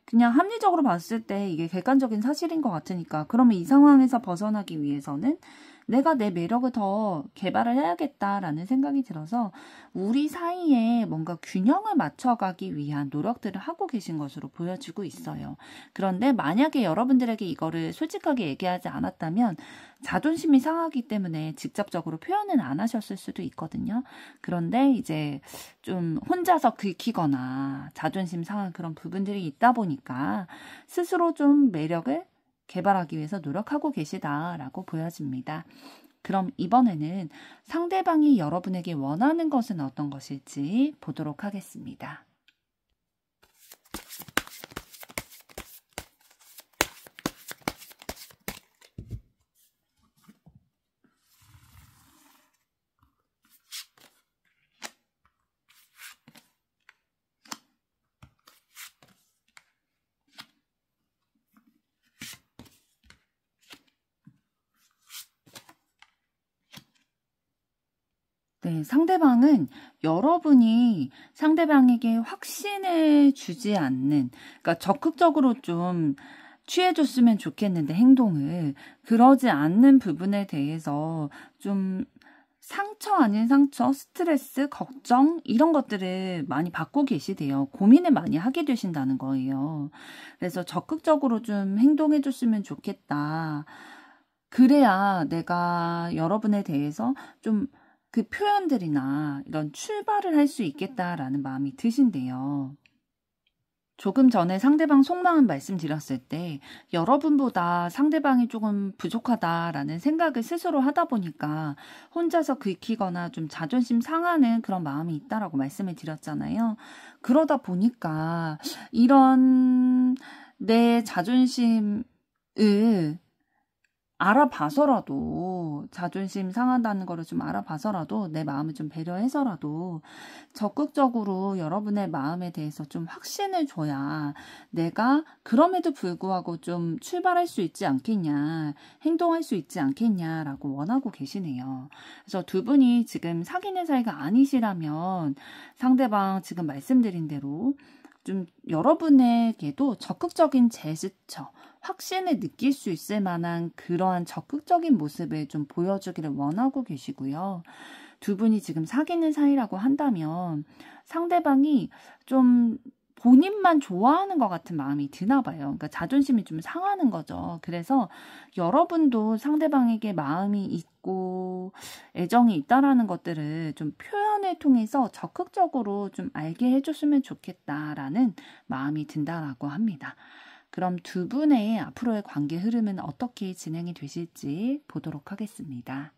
그냥 합리적으로 봤을 때 이게 객관적인 사실인 것 같으니까 그러면 이 상황에서 벗어나기 위해서는 내가 내 매력을 더 개발을 해야겠다라는 생각이 들어서 우리 사이에 뭔가 균형을 맞춰가기 위한 노력들을 하고 계신 것으로 보여지고 있어요. 그런데 만약에 여러분들에게 이거를 솔직하게 얘기하지 않았다면 자존심이 상하기 때문에 직접적으로 표현은 안 하셨을 수도 있거든요. 그런데 이제 좀 혼자서 긁히거나 자존심 상한 그런 부분들이 있다 보니까 스스로 좀 매력을 개발하기 위해서 노력하고 계시다라고 보여집니다. 그럼 이번에는 상대방이 여러분에게 원하는 것은 어떤 것일지 보도록 하겠습니다. 네, 상대방은 여러분이 상대방에게 확신을 주지 않는, 그러니까 적극적으로 좀 취해줬으면 좋겠는데 행동을 그러지 않는 부분에 대해서 좀 상처 아닌 상처, 스트레스, 걱정 이런 것들을 많이 받고 계시대요. 고민을 많이 하게 되신다는 거예요. 그래서 적극적으로 좀 행동해줬으면 좋겠다. 그래야 내가 여러분에 대해서 좀 그 표현들이나 이런 출발을 할 수 있겠다라는 마음이 드신대요. 조금 전에 상대방 속마음 말씀드렸을 때 여러분보다 상대방이 조금 부족하다라는 생각을 스스로 하다 보니까 혼자서 긁히거나 좀 자존심 상하는 그런 마음이 있다라고 말씀을 드렸잖아요. 그러다 보니까 이런 내 자존심을 알아봐서라도, 자존심 상한다는 거를 좀 알아봐서라도 내 마음을 좀 배려해서라도 적극적으로 여러분의 마음에 대해서 좀 확신을 줘야 내가 그럼에도 불구하고 좀 출발할 수 있지 않겠냐, 행동할 수 있지 않겠냐라고 원하고 계시네요. 그래서 두 분이 지금 사귀는 사이가 아니시라면 상대방 지금 말씀드린 대로 좀 여러분에게도 적극적인 제스처, 확신을 느낄 수 있을 만한 그러한 적극적인 모습을 좀 보여주기를 원하고 계시고요. 두 분이 지금 사귀는 사이라고 한다면 상대방이 좀 본인만 좋아하는 것 같은 마음이 드나 봐요. 그러니까 자존심이 좀 상하는 거죠. 그래서 여러분도 상대방에게 마음이 있고 애정이 있다라는 것들을 좀 표현을 통해서 적극적으로 좀 알게 해줬으면 좋겠다라는 마음이 든다라고 합니다. 그럼 두 분의 앞으로의 관계 흐름은 어떻게 진행이 되실지 보도록 하겠습니다.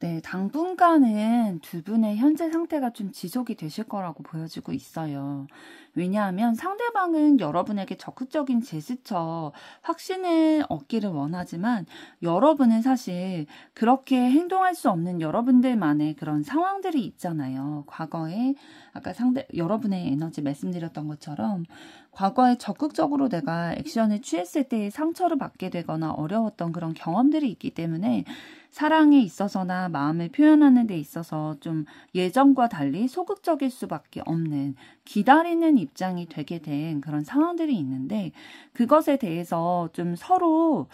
네, 당분간은 두 분의 현재 상태가 좀 지속이 되실 거라고 보여지고 있어요. 왜냐하면 상대방은 여러분에게 적극적인 제스처, 확신을 얻기를 원하지만 여러분은 사실 그렇게 행동할 수 없는 여러분들만의 그런 상황들이 있잖아요. 과거에 아까 여러분의 에너지 말씀드렸던 것처럼 과거에 적극적으로 내가 액션을 취했을 때 상처를 받게 되거나 어려웠던 그런 경험들이 있기 때문에 사랑에 있어서나 마음을 표현하는 데 있어서 좀 예전과 달리 소극적일 수밖에 없는 기다리는 입장이 되게 된 그런 상황들이 있는데 그것에 대해서 좀 서로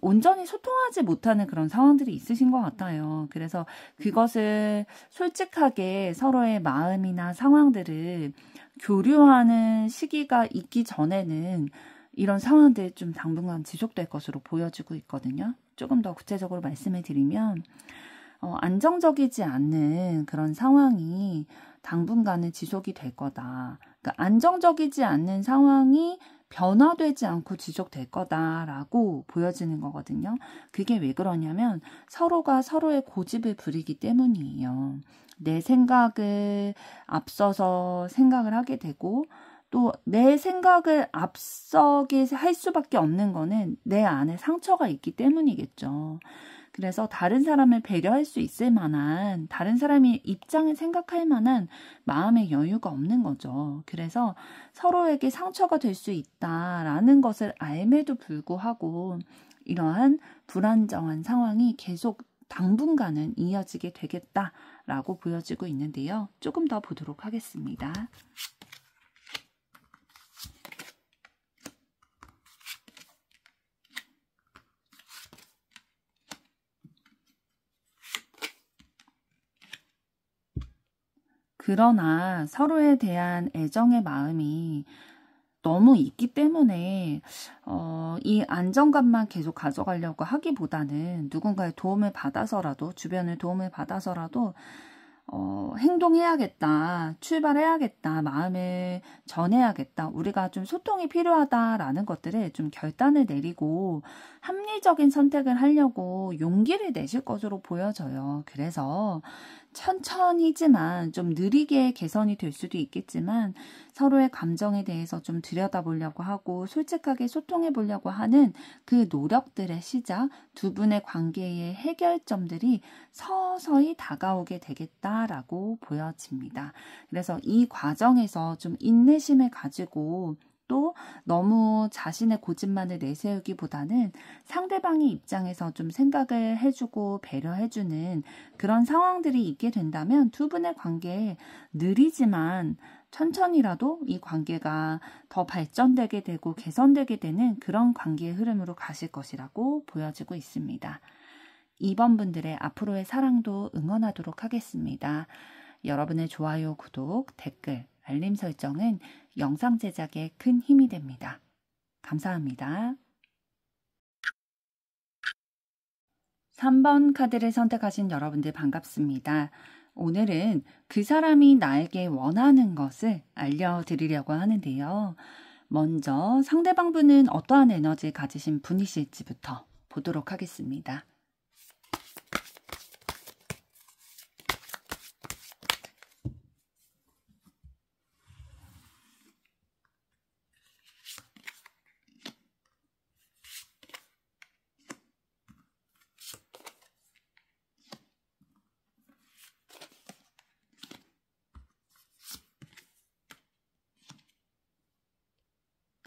온전히 소통하지 못하는 그런 상황들이 있으신 것 같아요. 그래서 그것을 솔직하게 서로의 마음이나 상황들을 교류하는 시기가 있기 전에는 이런 상황들이 좀 당분간 지속될 것으로 보여지고 있거든요. 조금 더 구체적으로 말씀을 드리면 안정적이지 않는 그런 상황이 당분간은 지속이 될 거다. 그러니까 안정적이지 않는 상황이 변화되지 않고 지속될 거다라고 보여지는 거거든요. 그게 왜 그러냐면 서로가 서로의 고집을 부리기 때문이에요. 내 생각을 앞서서 생각을 하게 되고 또 내 생각을 앞서게 할 수밖에 없는 거는 내 안에 상처가 있기 때문이겠죠. 그래서 다른 사람을 배려할 수 있을 만한, 다른 사람의 입장을 생각할 만한 마음의 여유가 없는 거죠. 그래서 서로에게 상처가 될 수 있다라는 것을 알매도 불구하고 이러한 불안정한 상황이 계속 당분간은 이어지게 되겠다라고 보여지고 있는데요. 조금 더 보도록 하겠습니다. 그러나 서로에 대한 애정의 마음이 너무 있기 때문에 이 안정감만 계속 가져가려고 하기보다는 누군가의 도움을 받아서라도 주변의 도움을 받아서라도 행동해야겠다, 출발해야겠다, 마음을 전해야겠다, 우리가 좀 소통이 필요하다라는 것들을 좀 결단을 내리고 합리적인 선택을 하려고 용기를 내실 것으로 보여져요. 그래서 천천히지만 좀 느리게 개선이 될 수도 있겠지만 서로의 감정에 대해서 좀 들여다보려고 하고 솔직하게 소통해 보려고 하는 그 노력들의 시작, 두 분의 관계의 해결점들이 서서히 다가오게 되겠다라고 보여집니다. 그래서 이 과정에서 좀 인내심을 가지고 또 너무 자신의 고집만을 내세우기보다는 상대방의 입장에서 좀 생각을 해주고 배려해주는 그런 상황들이 있게 된다면 두 분의 관계에 느리지만 천천히라도 이 관계가 더 발전되게 되고 개선되게 되는 그런 관계의 흐름으로 가실 것이라고 보여지고 있습니다. 2번 분들의 앞으로의 사랑도 응원하도록 하겠습니다. 여러분의 좋아요, 구독, 댓글, 알림 설정은 영상 제작에 큰 힘이 됩니다. 감사합니다. 3번 카드를 선택하신 여러분들 반갑습니다. 오늘은 그 사람이 나에게 원하는 것을 알려드리려고 하는데요. 먼저 상대방 분은 어떠한 에너지를 가지신 분이실지부터 보도록 하겠습니다.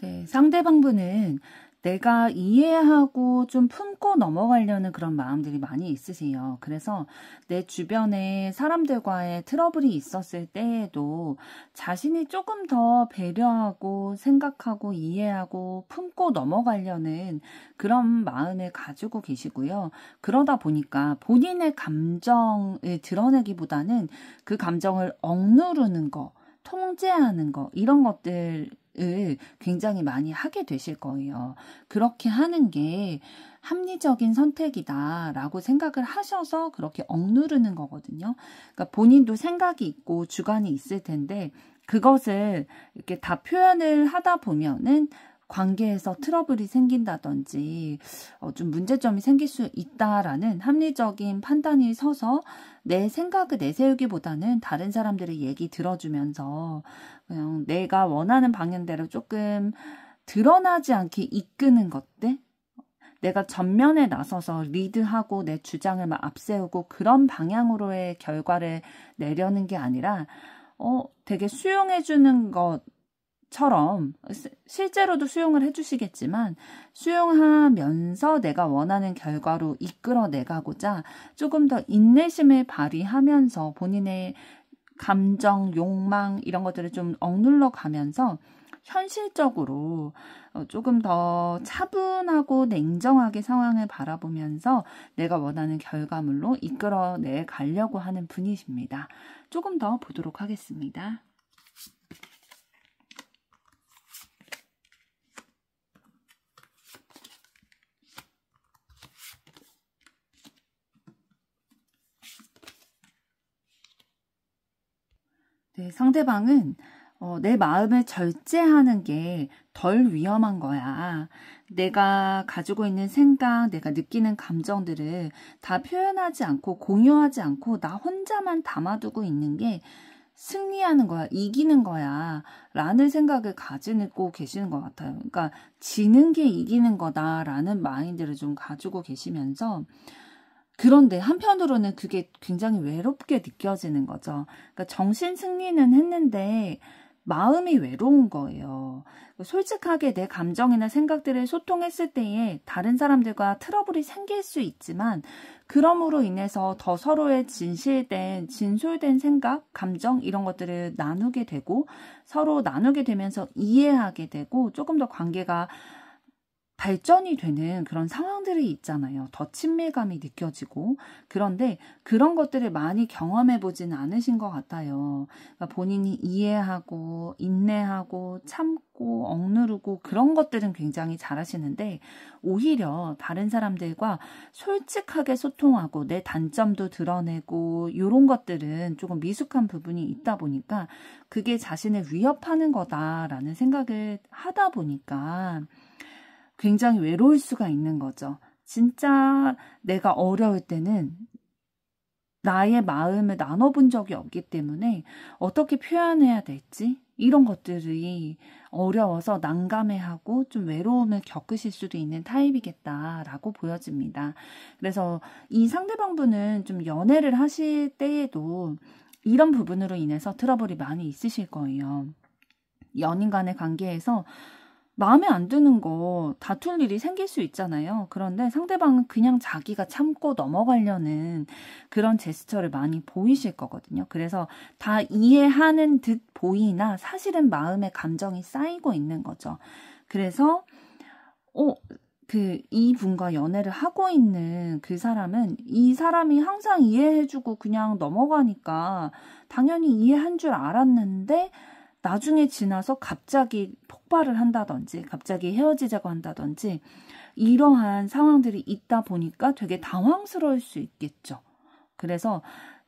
네, 상대방 분은 내가 이해하고 좀 품고 넘어가려는 그런 마음들이 많이 있으세요. 그래서 내 주변에 사람들과의 트러블이 있었을 때에도 자신이 조금 더 배려하고 생각하고 이해하고 품고 넘어가려는 그런 마음을 가지고 계시고요. 그러다 보니까 본인의 감정을 드러내기보다는 그 감정을 억누르는 거, 통제하는 거, 이런 것들 을 굉장히 많이 하게 되실 거예요. 그렇게 하는 게 합리적인 선택이다라고 생각을 하셔서 그렇게 억누르는 거거든요. 그러니까 본인도 생각이 있고 주관이 있을 텐데 그것을 이렇게 다 표현을 하다 보면은 관계에서 트러블이 생긴다든지 좀 문제점이 생길 수 있다라는 합리적인 판단이 서서 내 생각을 내세우기보다는 다른 사람들의 얘기 들어주면서 그냥 내가 원하는 방향대로 조금 드러나지 않게 이끄는 것들, 내가 전면에 나서서 리드하고 내 주장을 막 앞세우고 그런 방향으로의 결과를 내려는 게 아니라 되게 수용해주는 것처럼 실제로도 수용을 해주시겠지만 수용하면서 내가 원하는 결과로 이끌어내가고자 조금 더 인내심을 발휘하면서 본인의 감정, 욕망 이런 것들을 좀 억눌러 가면서 현실적으로 조금 더 차분하고 냉정하게 상황을 바라보면서 내가 원하는 결과물로 이끌어내 가려고 하는 분이십니다. 조금 더 보도록 하겠습니다. 네, 상대방은 내 마음을 절제하는 게 덜 위험한 거야. 내가 가지고 있는 생각, 내가 느끼는 감정들을 다 표현하지 않고 공유하지 않고 나 혼자만 담아두고 있는 게 승리하는 거야, 이기는 거야 라는 생각을 가지고 계시는 것 같아요. 그러니까 지는 게 이기는 거다라는 마인드를 좀 가지고 계시면서 그런데 한편으로는 그게 굉장히 외롭게 느껴지는 거죠. 그러니까 정신 승리는 했는데 마음이 외로운 거예요. 솔직하게 내 감정이나 생각들을 소통했을 때에 다른 사람들과 트러블이 생길 수 있지만 그럼으로 인해서 더 서로의 진솔된 생각, 감정 이런 것들을 나누게 되고 서로 나누게 되면서 이해하게 되고 조금 더 관계가 발전이 되는 그런 상황들이 있잖아요. 더 친밀감이 느껴지고. 그런데 그런 것들을 많이 경험해 보지는 않으신 것 같아요. 그러니까 본인이 이해하고 인내하고 참고 억누르고 그런 것들은 굉장히 잘하시는데 오히려 다른 사람들과 솔직하게 소통하고 내 단점도 드러내고 이런 것들은 조금 미숙한 부분이 있다 보니까 그게 자신을 위협하는 거다라는 생각을 하다 보니까 굉장히 외로울 수가 있는 거죠. 진짜 내가 어려울 때는 나의 마음을 나눠본 적이 없기 때문에 어떻게 표현해야 될지 이런 것들이 어려워서 난감해하고 좀 외로움을 겪으실 수도 있는 타입이겠다라고 보여집니다. 그래서 이 상대방분은 좀 연애를 하실 때에도 이런 부분으로 인해서 트러블이 많이 있으실 거예요. 연인 간의 관계에서 마음에 안 드는 거 다툴 일이 생길 수 있잖아요. 그런데 상대방은 그냥 자기가 참고 넘어가려는 그런 제스처를 많이 보이실 거거든요. 그래서 다 이해하는 듯 보이나 사실은 마음에 감정이 쌓이고 있는 거죠. 그래서 이분과 연애를 하고 있는 그 사람은 이 사람이 항상 이해해주고 그냥 넘어가니까 당연히 이해한 줄 알았는데 나중에 지나서 갑자기 폭발을 한다든지 갑자기 헤어지자고 한다든지 이러한 상황들이 있다 보니까 되게 당황스러울 수 있겠죠. 그래서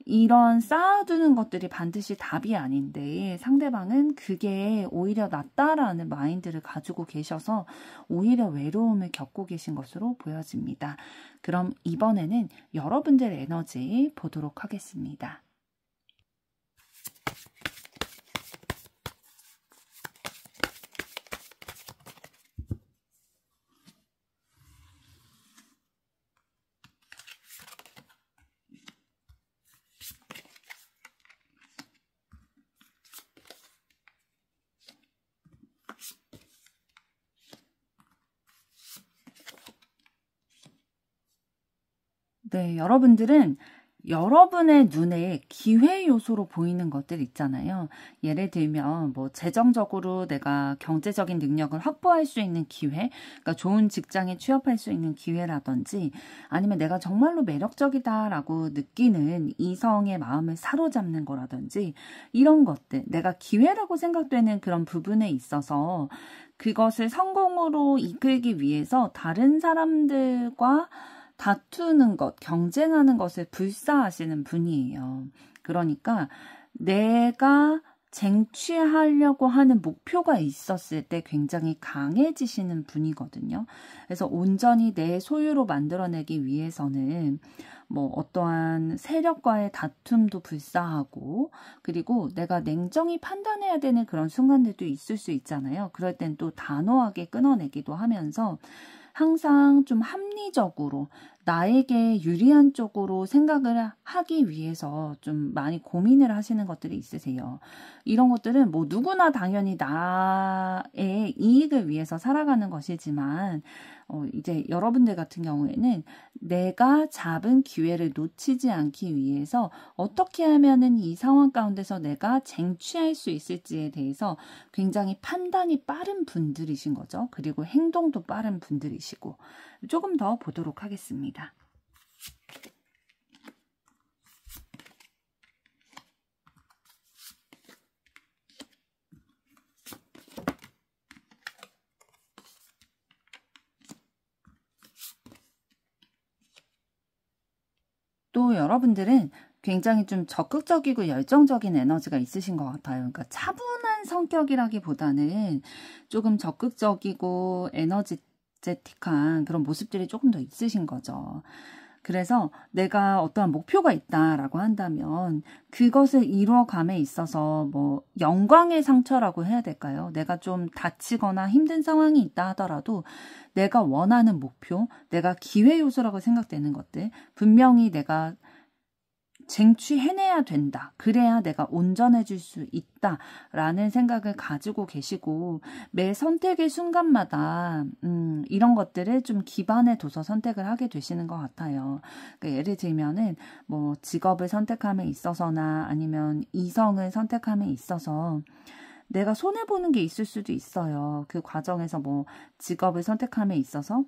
이런 쌓아두는 것들이 반드시 답이 아닌데 상대방은 그게 오히려 낫다라는 마인드를 가지고 계셔서 오히려 외로움을 겪고 계신 것으로 보여집니다. 그럼 이번에는 여러분들의 에너지 보도록 하겠습니다. 네, 여러분들은 여러분의 눈에 기회 요소로 보이는 것들 있잖아요. 예를 들면 뭐 재정적으로 내가 경제적인 능력을 확보할 수 있는 기회, 그러니까 좋은 직장에 취업할 수 있는 기회라든지 아니면 내가 정말로 매력적이다라고 느끼는 이성의 마음을 사로잡는 거라든지 이런 것들, 내가 기회라고 생각되는 그런 부분에 있어서 그것을 성공으로 이끌기 위해서 다른 사람들과 다투는 것, 경쟁하는 것을 불사하시는 분이에요. 그러니까 내가 쟁취하려고 하는 목표가 있었을 때 굉장히 강해지시는 분이거든요. 그래서 온전히 내 소유로 만들어내기 위해서는 뭐 어떠한 세력과의 다툼도 불사하고, 그리고 내가 냉정히 판단해야 되는 그런 순간들도 있을 수 있잖아요. 그럴 땐 또 단호하게 끊어내기도 하면서 항상 좀 합리적으로 나에게 유리한 쪽으로 생각을 하기 위해서 좀 많이 고민을 하시는 것들이 있으세요. 이런 것들은 뭐 누구나 당연히 나의 이익을 위해서 살아가는 것이지만, 이제 여러분들 같은 경우에는 내가 잡은 기회를 놓치지 않기 위해서 어떻게 하면은 이 상황 가운데서 내가 쟁취할 수 있을지에 대해서 굉장히 판단이 빠른 분들이신 거죠. 그리고 행동도 빠른 분들이시고, 조금 더 보도록 하겠습니다. 또 여러분들은 굉장히 좀 적극적이고 열정적인 에너지가 있으신 것 같아요. 그러니까 차분한 성격이라기보다는 조금 적극적이고 에너지틱한 그런 모습들이 조금 더 있으신 거죠. 그래서 내가 어떠한 목표가 있다라고 한다면 그것을 이루어감에 있어서 뭐 영광의 상처라고 해야 될까요? 내가 좀 다치거나 힘든 상황이 있다 하더라도 내가 원하는 목표, 내가 기회 요소라고 생각되는 것들, 분명히 내가 쟁취해내야 된다. 그래야 내가 온전해질 수 있다라는 생각을 가지고 계시고, 매 선택의 순간마다 이런 것들을 좀 기반에 둬서 선택을 하게 되시는 것 같아요. 그러니까 예를 들면은 뭐 직업을 선택함에 있어서나 아니면 이성을 선택함에 있어서 내가 손해보는 게 있을 수도 있어요. 그 과정에서 뭐 직업을 선택함에 있어서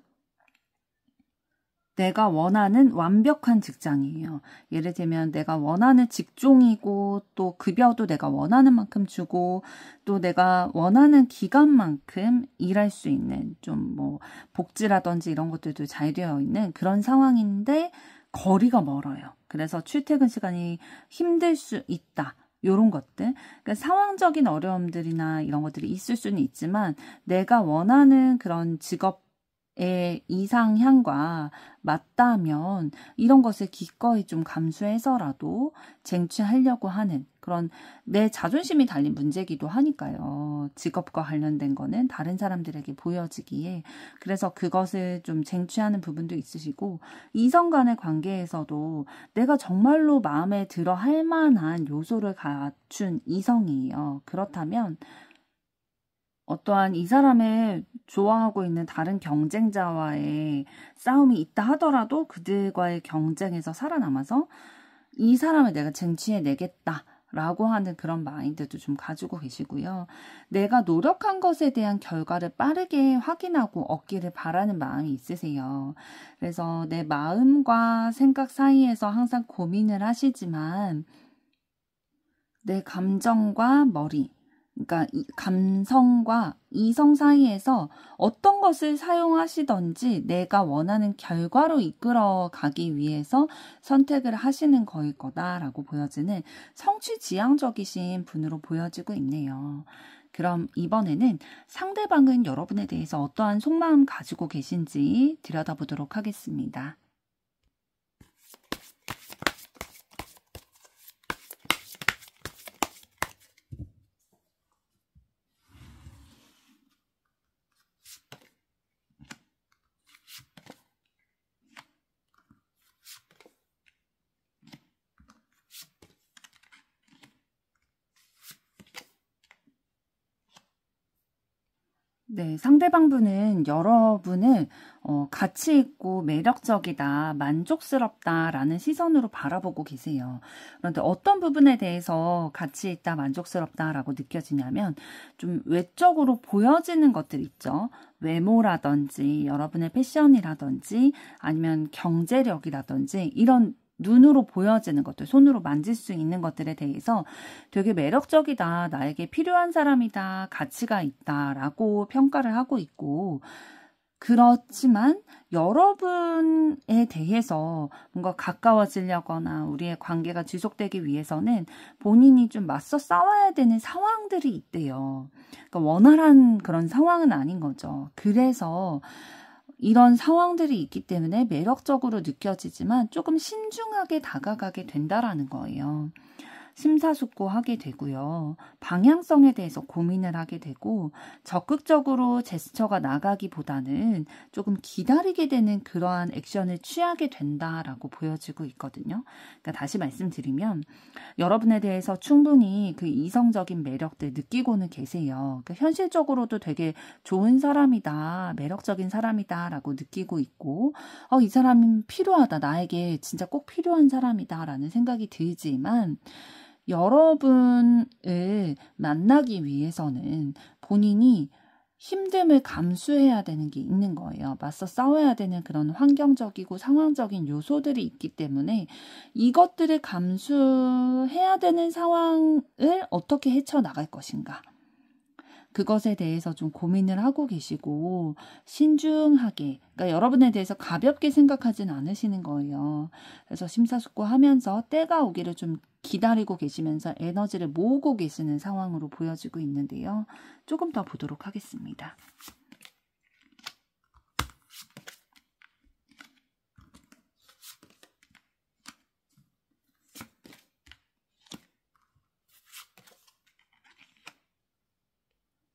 내가 원하는 완벽한 직장이에요. 예를 들면 내가 원하는 직종이고 또 급여도 내가 원하는 만큼 주고 또 내가 원하는 기간만큼 일할 수 있는 좀 뭐 복지라든지 이런 것들도 잘 되어 있는 그런 상황인데 거리가 멀어요. 그래서 출퇴근 시간이 힘들 수 있다. 요런 것들. 그러니까 상황적인 어려움들이나 이런 것들이 있을 수는 있지만 내가 원하는 그런 직업의 이상향과 맞다면 이런 것을 기꺼이 좀 감수해서라도 쟁취하려고 하는 그런 내 자존심이 달린 문제이기도 하니까요. 직업과 관련된 거는 다른 사람들에게 보여지기에 그래서 그것을 좀 쟁취하는 부분도 있으시고 이성 간의 관계에서도 내가 정말로 마음에 들어 할 만한 요소를 갖춘 이성이에요. 그렇다면 어떠한 이 사람을 좋아하고 있는 다른 경쟁자와의 싸움이 있다 하더라도 그들과의 경쟁에서 살아남아서 이 사람을 내가 쟁취해내겠다. 라고 하는 그런 마인드도 좀 가지고 계시고요. 내가 노력한 것에 대한 결과를 빠르게 확인하고 얻기를 바라는 마음이 있으세요. 그래서 내 마음과 생각 사이에서 항상 고민을 하시지만 내 감정과 머리, 그러니까 감성과 이성 사이에서 어떤 것을 사용하시던지 내가 원하는 결과로 이끌어 가기 위해서 선택을 하시는 거일 거다라고 보여지는 성취지향적이신 분으로 보여지고 있네요. 그럼 이번에는 상대방은 여러분에 대해서 어떠한 속마음 가지고 계신지 들여다보도록 하겠습니다. 네, 상대방분은 여러분을 가치 있고 매력적이다, 만족스럽다라는 시선으로 바라보고 계세요. 그런데 어떤 부분에 대해서 가치 있다, 만족스럽다라고 느껴지냐면 좀 외적으로 보여지는 것들 있죠. 외모라든지 여러분의 패션이라든지 아니면 경제력이라든지 이런 눈으로 보여지는 것들, 손으로 만질 수 있는 것들에 대해서 되게 매력적이다, 나에게 필요한 사람이다, 가치가 있다라고 평가를 하고 있고 그렇지만 여러분에 대해서 뭔가 가까워지려거나 우리의 관계가 지속되기 위해서는 본인이 좀 맞서 싸워야 되는 상황들이 있대요. 그러니까 원활한 그런 상황은 아닌 거죠. 그래서 이런 상황들이 있기 때문에 매력적으로 느껴지지만 조금 신중하게 다가가게 된다라는 거예요. 심사숙고하게 되고요. 방향성에 대해서 고민을 하게 되고 적극적으로 제스처가 나가기보다는 조금 기다리게 되는 그러한 액션을 취하게 된다라고 보여지고 있거든요. 그러니까 다시 말씀드리면 여러분에 대해서 충분히 그 이성적인 매력들 느끼고는 계세요. 그러니까 현실적으로도 되게 좋은 사람이다, 매력적인 사람이다 라고 느끼고 있고 이 사람이 필요하다, 나에게 진짜 꼭 필요한 사람이다 라는 생각이 들지만 여러분을 만나기 위해서는 본인이 힘듦을 감수해야 되는 게 있는 거예요. 맞서 싸워야 되는 그런 환경적이고 상황적인 요소들이 있기 때문에 이것들을 감수해야 되는 상황을 어떻게 헤쳐나갈 것인가. 그것에 대해서 좀 고민을 하고 계시고 신중하게, 그러니까 여러분에 대해서 가볍게 생각하진 않으시는 거예요. 그래서 심사숙고하면서 때가 오기를 좀 기다리고 계시면서 에너지를 모으고 계시는 상황으로 보여지고 있는데요. 조금 더 보도록 하겠습니다.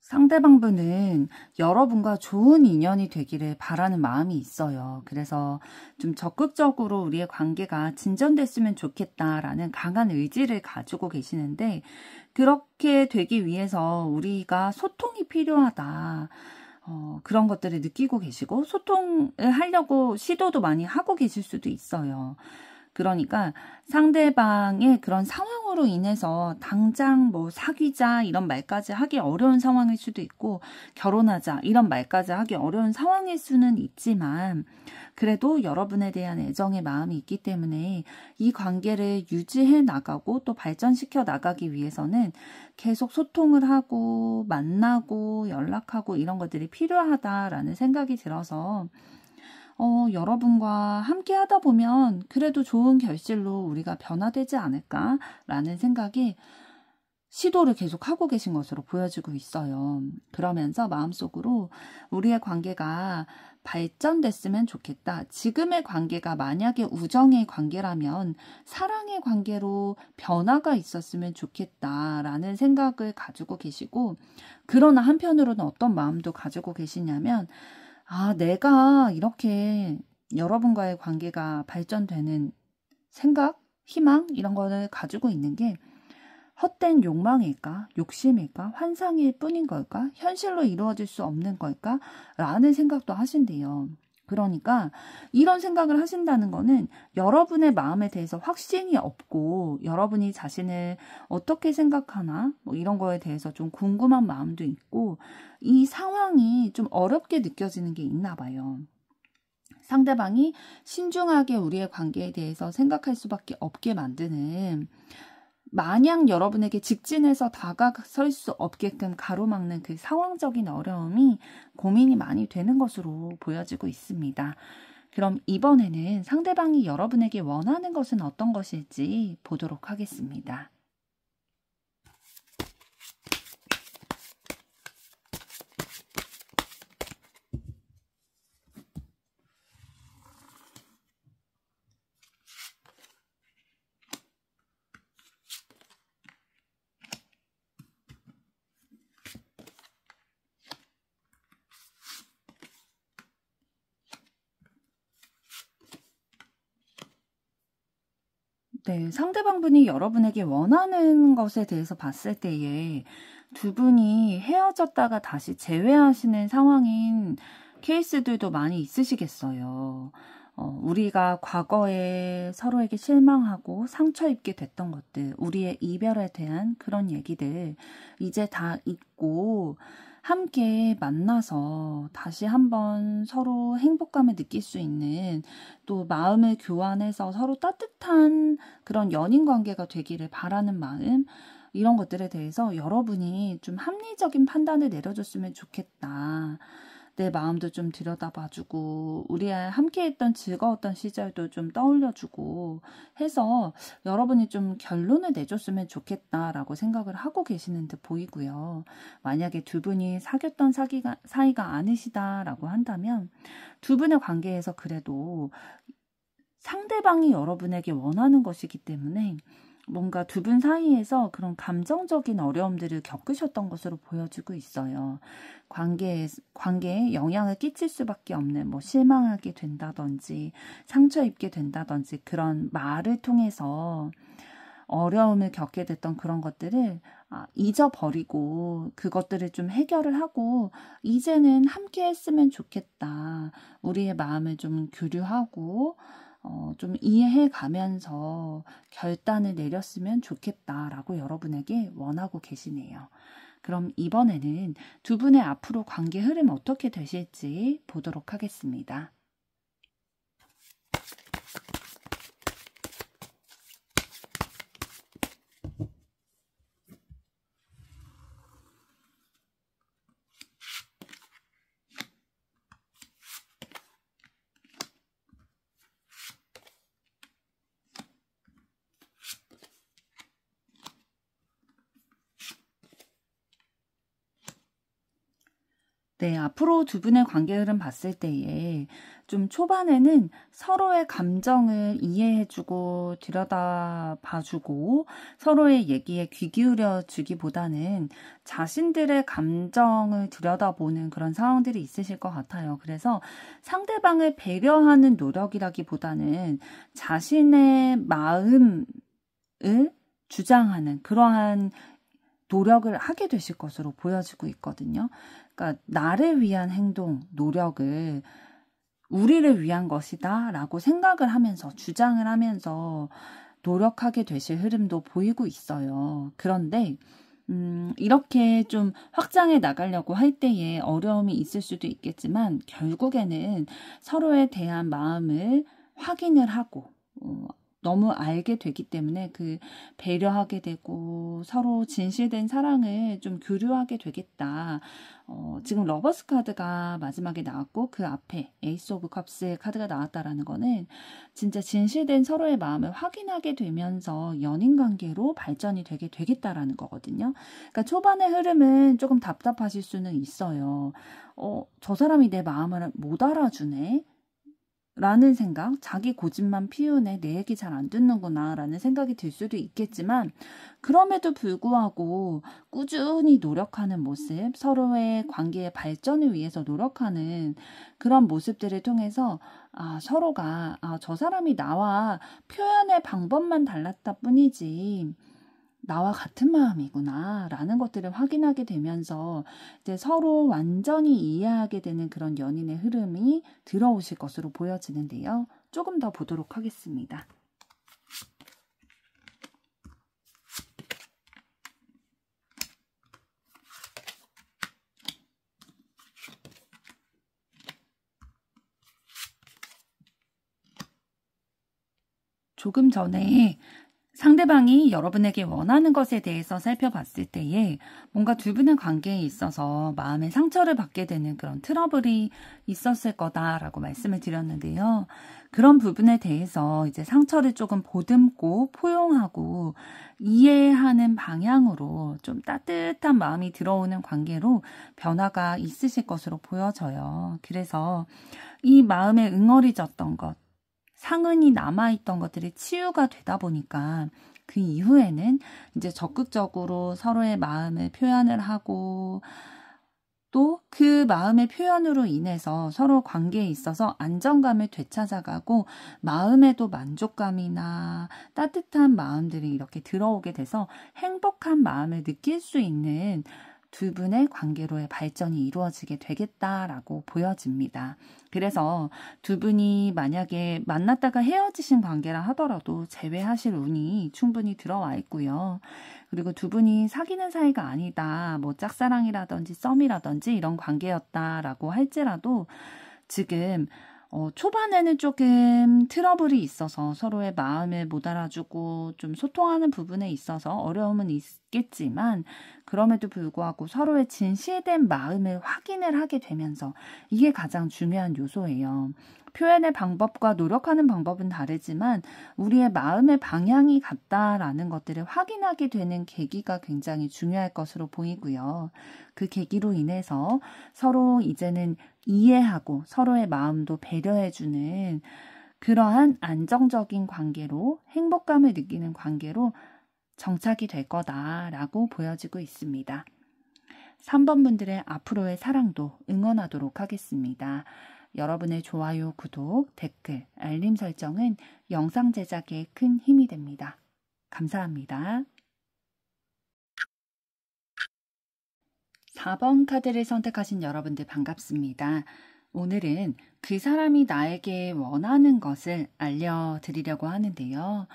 상대방분은 여러분과 좋은 인연이 되기를 바라는 마음이 있어요. 그래서 좀 적극적으로 우리의 관계가 진전됐으면 좋겠다라는 강한 의지를 가지고 계시는데 그렇게 되기 위해서 우리가 소통이 필요하다. 그런 것들을 느끼고 계시고 소통을 하려고 시도도 많이 하고 계실 수도 있어요. 그러니까 상대방의 그런 상황으로 인해서 당장 뭐 사귀자 이런 말까지 하기 어려운 상황일 수도 있고 결혼하자 이런 말까지 하기 어려운 상황일 수는 있지만 그래도 여러분에 대한 애정의 마음이 있기 때문에 이 관계를 유지해 나가고 또 발전시켜 나가기 위해서는 계속 소통을 하고 만나고 연락하고 이런 것들이 필요하다라는 생각이 들어서 여러분과 함께 하다 보면 그래도 좋은 결실로 우리가 변화되지 않을까라는 생각이 시도를 계속 하고 계신 것으로 보여지고 있어요. 그러면서 마음속으로 우리의 관계가 발전됐으면 좋겠다. 지금의 관계가 만약에 우정의 관계라면 사랑의 관계로 변화가 있었으면 좋겠다라는 생각을 가지고 계시고 그러나 한편으로는 어떤 마음도 가지고 계시냐면 내가 이렇게 여러분과의 관계가 발전되는 생각, 희망 이런 거를 가지고 있는 게 헛된 욕망일까? 욕심일까? 환상일 뿐인 걸까? 현실로 이루어질 수 없는 걸까? 라는 생각도 하신대요. 그러니까 이런 생각을 하신다는 거는 여러분의 마음에 대해서 확신이 없고 여러분이 자신을 어떻게 생각하나 뭐 이런 거에 대해서 좀 궁금한 마음도 있고 이 상황이 좀 어렵게 느껴지는 게 있나 봐요. 상대방이 신중하게 우리의 관계에 대해서 생각할 수밖에 없게 만드는 마냥 여러분에게 직진해서 다가설 수 없게끔 가로막는 그 상황적인 어려움이 고민이 많이 되는 것으로 보여지고 있습니다. 그럼 이번에는 상대방이 여러분에게 원하는 것은 어떤 것일지 보도록 하겠습니다. 네, 상대방분이 여러분에게 원하는 것에 대해서 봤을 때에 두 분이 헤어졌다가 다시 재회하시는 상황인 케이스들도 많이 있으시겠어요. 우리가 과거에 서로에게 실망하고 상처 입게 됐던 것들, 우리의 이별에 대한 그런 얘기들 이제 다 잊고 함께 만나서 다시 한번 서로 행복감을 느낄 수 있는 또 마음을 교환해서 서로 따뜻한 그런 연인 관계가 되기를 바라는 마음 이런 것들에 대해서 여러분이 좀 합리적인 판단을 내려줬으면 좋겠다. 내 마음도 좀 들여다봐주고 우리 함께 했던 즐거웠던 시절도 좀 떠올려주고 해서 여러분이 좀 결론을 내줬으면 좋겠다라고 생각을 하고 계시는 듯 보이고요. 만약에 두 분이 사귀었던 사이가 아니시다라고 한다면 두 분의 관계에서 그래도 상대방이 여러분에게 원하는 것이기 때문에 뭔가 두 분 사이에서 그런 감정적인 어려움들을 겪으셨던 것으로 보여지고 있어요. 관계에 영향을 끼칠 수밖에 없는 뭐 실망하게 된다든지 상처 입게 된다든지 그런 말을 통해서 어려움을 겪게 됐던 그런 것들을 잊어버리고 그것들을 좀 해결을 하고 이제는 함께 했으면 좋겠다. 우리의 마음을 좀 교류하고 좀 이해해 가면서 결단을 내렸으면 좋겠다라고 여러분에게 원하고 계시네요. 그럼 이번에는 두 분의 앞으로 관계 흐름 어떻게 되실지 보도록 하겠습니다. 네, 앞으로 두 분의 관계 흐름 봤을 때에 좀 초반에는 서로의 감정을 이해해주고 들여다봐주고 서로의 얘기에 귀 기울여 주기보다는 자신들의 감정을 들여다보는 그런 상황들이 있으실 것 같아요. 그래서 상대방을 배려하는 노력이라기보다는 자신의 마음을 주장하는 그러한 노력을 하게 되실 것으로 보여지고 있거든요. 그러니까 나를 위한 행동, 노력을 우리를 위한 것이다 라고 생각을 하면서 주장을 하면서 노력하게 되실 흐름도 보이고 있어요. 그런데 이렇게 좀 확장해 나가려고 할 때에 어려움이 있을 수도 있겠지만 결국에는 서로에 대한 마음을 확인을 하고 너무 알게 되기 때문에 그 배려하게 되고 서로 진실된 사랑을 좀 교류하게 되겠다. 지금 러버스 카드가 마지막에 나왔고 그 앞에 에이스 오브 컵스의 카드가 나왔다라는 거는 진짜 진실된 서로의 마음을 확인하게 되면서 연인 관계로 발전이 되게 되겠다라는 거거든요. 그러니까 초반의 흐름은 조금 답답하실 수는 있어요. 저 사람이 내 마음을 못 알아주네. 라는 생각, 자기 고집만 피우네, 내 얘기 잘 안 듣는구나 라는 생각이 들 수도 있겠지만 그럼에도 불구하고 꾸준히 노력하는 모습, 서로의 관계의 발전을 위해서 노력하는 그런 모습들을 통해서 서로가 저 사람이 나와 표현의 방법만 달랐다 뿐이지 나와 같은 마음이구나 라는 것들을 확인하게 되면서 이제 서로 완전히 이해하게 되는 그런 연인의 흐름이 들어오실 것으로 보여지는데요. 조금 더 보도록 하겠습니다. 조금 전에 상대방이 여러분에게 원하는 것에 대해서 살펴봤을 때에 뭔가 두 분의 관계에 있어서 마음의 상처를 받게 되는 그런 트러블이 있었을 거다라고 말씀을 드렸는데요. 그런 부분에 대해서 이제 상처를 조금 보듬고 포용하고 이해하는 방향으로 좀 따뜻한 마음이 들어오는 관계로 변화가 있으실 것으로 보여져요. 그래서 이 마음에 응어리졌던 것, 상흔이 남아있던 것들이 치유가 되다 보니까 그 이후에는 이제 적극적으로 서로의 마음을 표현을 하고 또 그 마음의 표현으로 인해서 서로 관계에 있어서 안정감을 되찾아가고 마음에도 만족감이나 따뜻한 마음들이 이렇게 들어오게 돼서 행복한 마음을 느낄 수 있는 두 분의 관계로의 발전이 이루어지게 되겠다라고 보여집니다. 그래서 두 분이 만약에 만났다가 헤어지신 관계라 하더라도 재회하실 운이 충분히 들어와 있고요. 그리고 두 분이 사귀는 사이가 아니다, 뭐 짝사랑이라든지 썸이라든지 이런 관계였다라고 할지라도 지금 초반에는 조금 트러블이 있어서 서로의 마음을 못 알아주고 좀 소통하는 부분에 있어서 어려움은 있겠지만 그럼에도 불구하고 서로의 진실된 마음을 확인을 하게 되면서 이게 가장 중요한 요소예요. 표현의 방법과 노력하는 방법은 다르지만 우리의 마음의 방향이 같다라는 것들을 확인하게 되는 계기가 굉장히 중요할 것으로 보이고요. 그 계기로 인해서 서로 이제는 이해하고 서로의 마음도 배려해주는 그러한 안정적인 관계로 행복감을 느끼는 관계로 정착이 될 거다라고 보여지고 있습니다. 3번 분들의 앞으로의 사랑도 응원하도록 하겠습니다. 여러분의 좋아요, 구독, 댓글, 알림 설정은 영상 제작에 큰 힘이 됩니다. 감사합니다. 4번 카드를 선택하신 여러분들 반갑습니다. 오늘은 그 사람이 나에게 원하는 것을 알려드리려고 하는데요.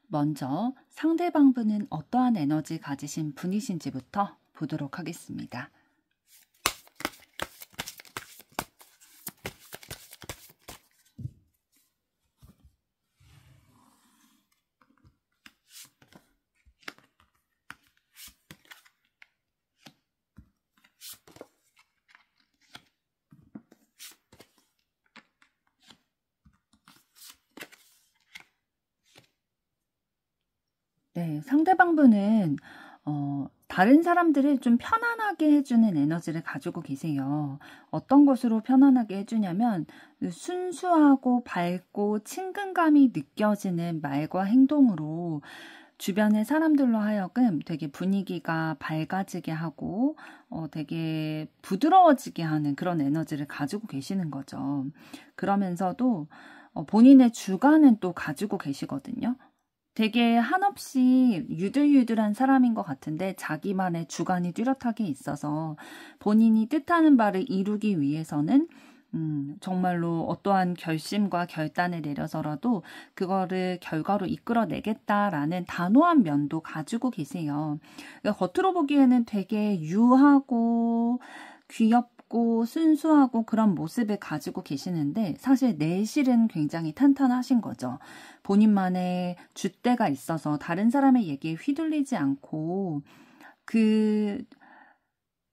먼저 상대방 분은 어떠한 에너지 가지신 분이신지부터 보도록 하겠습니다. 네, 상대방 분은 다른 사람들을 좀 편안하게 해주는 에너지를 가지고 계세요. 어떤 것으로 편안하게 해주냐면 순수하고 밝고 친근감이 느껴지는 말과 행동으로 주변의 사람들로 하여금 되게 분위기가 밝아지게 하고 되게 부드러워지게 하는 그런 에너지를 가지고 계시는 거죠. 그러면서도 본인의 주관은 또 가지고 계시거든요. 되게 한없이 유들유들한 사람인 것 같은데 자기만의 주관이 뚜렷하게 있어서 본인이 뜻하는 바를 이루기 위해서는 정말로 어떠한 결심과 결단을 내려서라도 그거를 결과로 이끌어내겠다라는 단호한 면도 가지고 계세요. 그러니까 겉으로 보기에는 되게 유하고 귀엽고 순수하고 그런 모습을 가지고 계시는데 사실 내실은 굉장히 탄탄하신 거죠. 본인만의 줏대가 있어서 다른 사람의 얘기에 휘둘리지 않고 그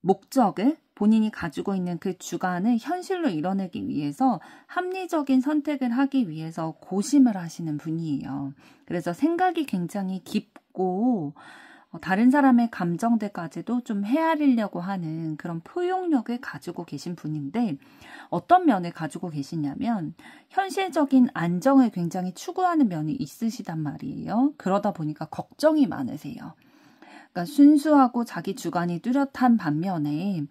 목적을 본인이 가지고 있는 그 주관을 현실로 이뤄내기 위해서 합리적인 선택을 하기 위해서 고심을 하시는 분이에요. 그래서 생각이 굉장히 깊고 다른 사람의 감정들까지도 좀 헤아리려고 하는 그런 포용력을 가지고 계신 분인데 어떤 면을 가지고 계시냐면 현실적인 안정을 굉장히 추구하는 면이 있으시단 말이에요. 그러다 보니까 걱정이 많으세요. 그러니까 순수하고 자기 주관이 뚜렷한 반면에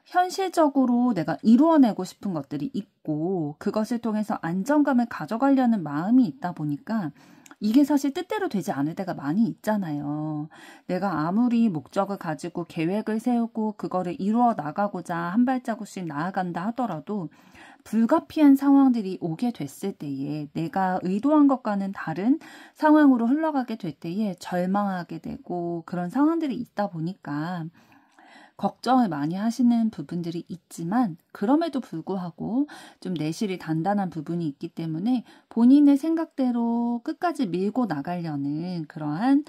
현실적으로 내가 이루어내고 싶은 것들이 있고 그것을 통해서 안정감을 가져가려는 마음이 있다 보니까 이게 사실 뜻대로 되지 않을 때가 많이 있잖아요. 내가 아무리 목적을 가지고 계획을 세우고 그거를 이루어 나가고자 한 발자국씩 나아간다 하더라도 불가피한 상황들이 오게 됐을 때에 내가 의도한 것과는 다른 상황으로 흘러가게 될 때에 절망하게 되고 그런 상황들이 있다 보니까 걱정을 많이 하시는 부분들이 있지만 그럼에도 불구하고 좀 내실이 단단한 부분이 있기 때문에 본인의 생각대로 끝까지 밀고 나가려는 그러한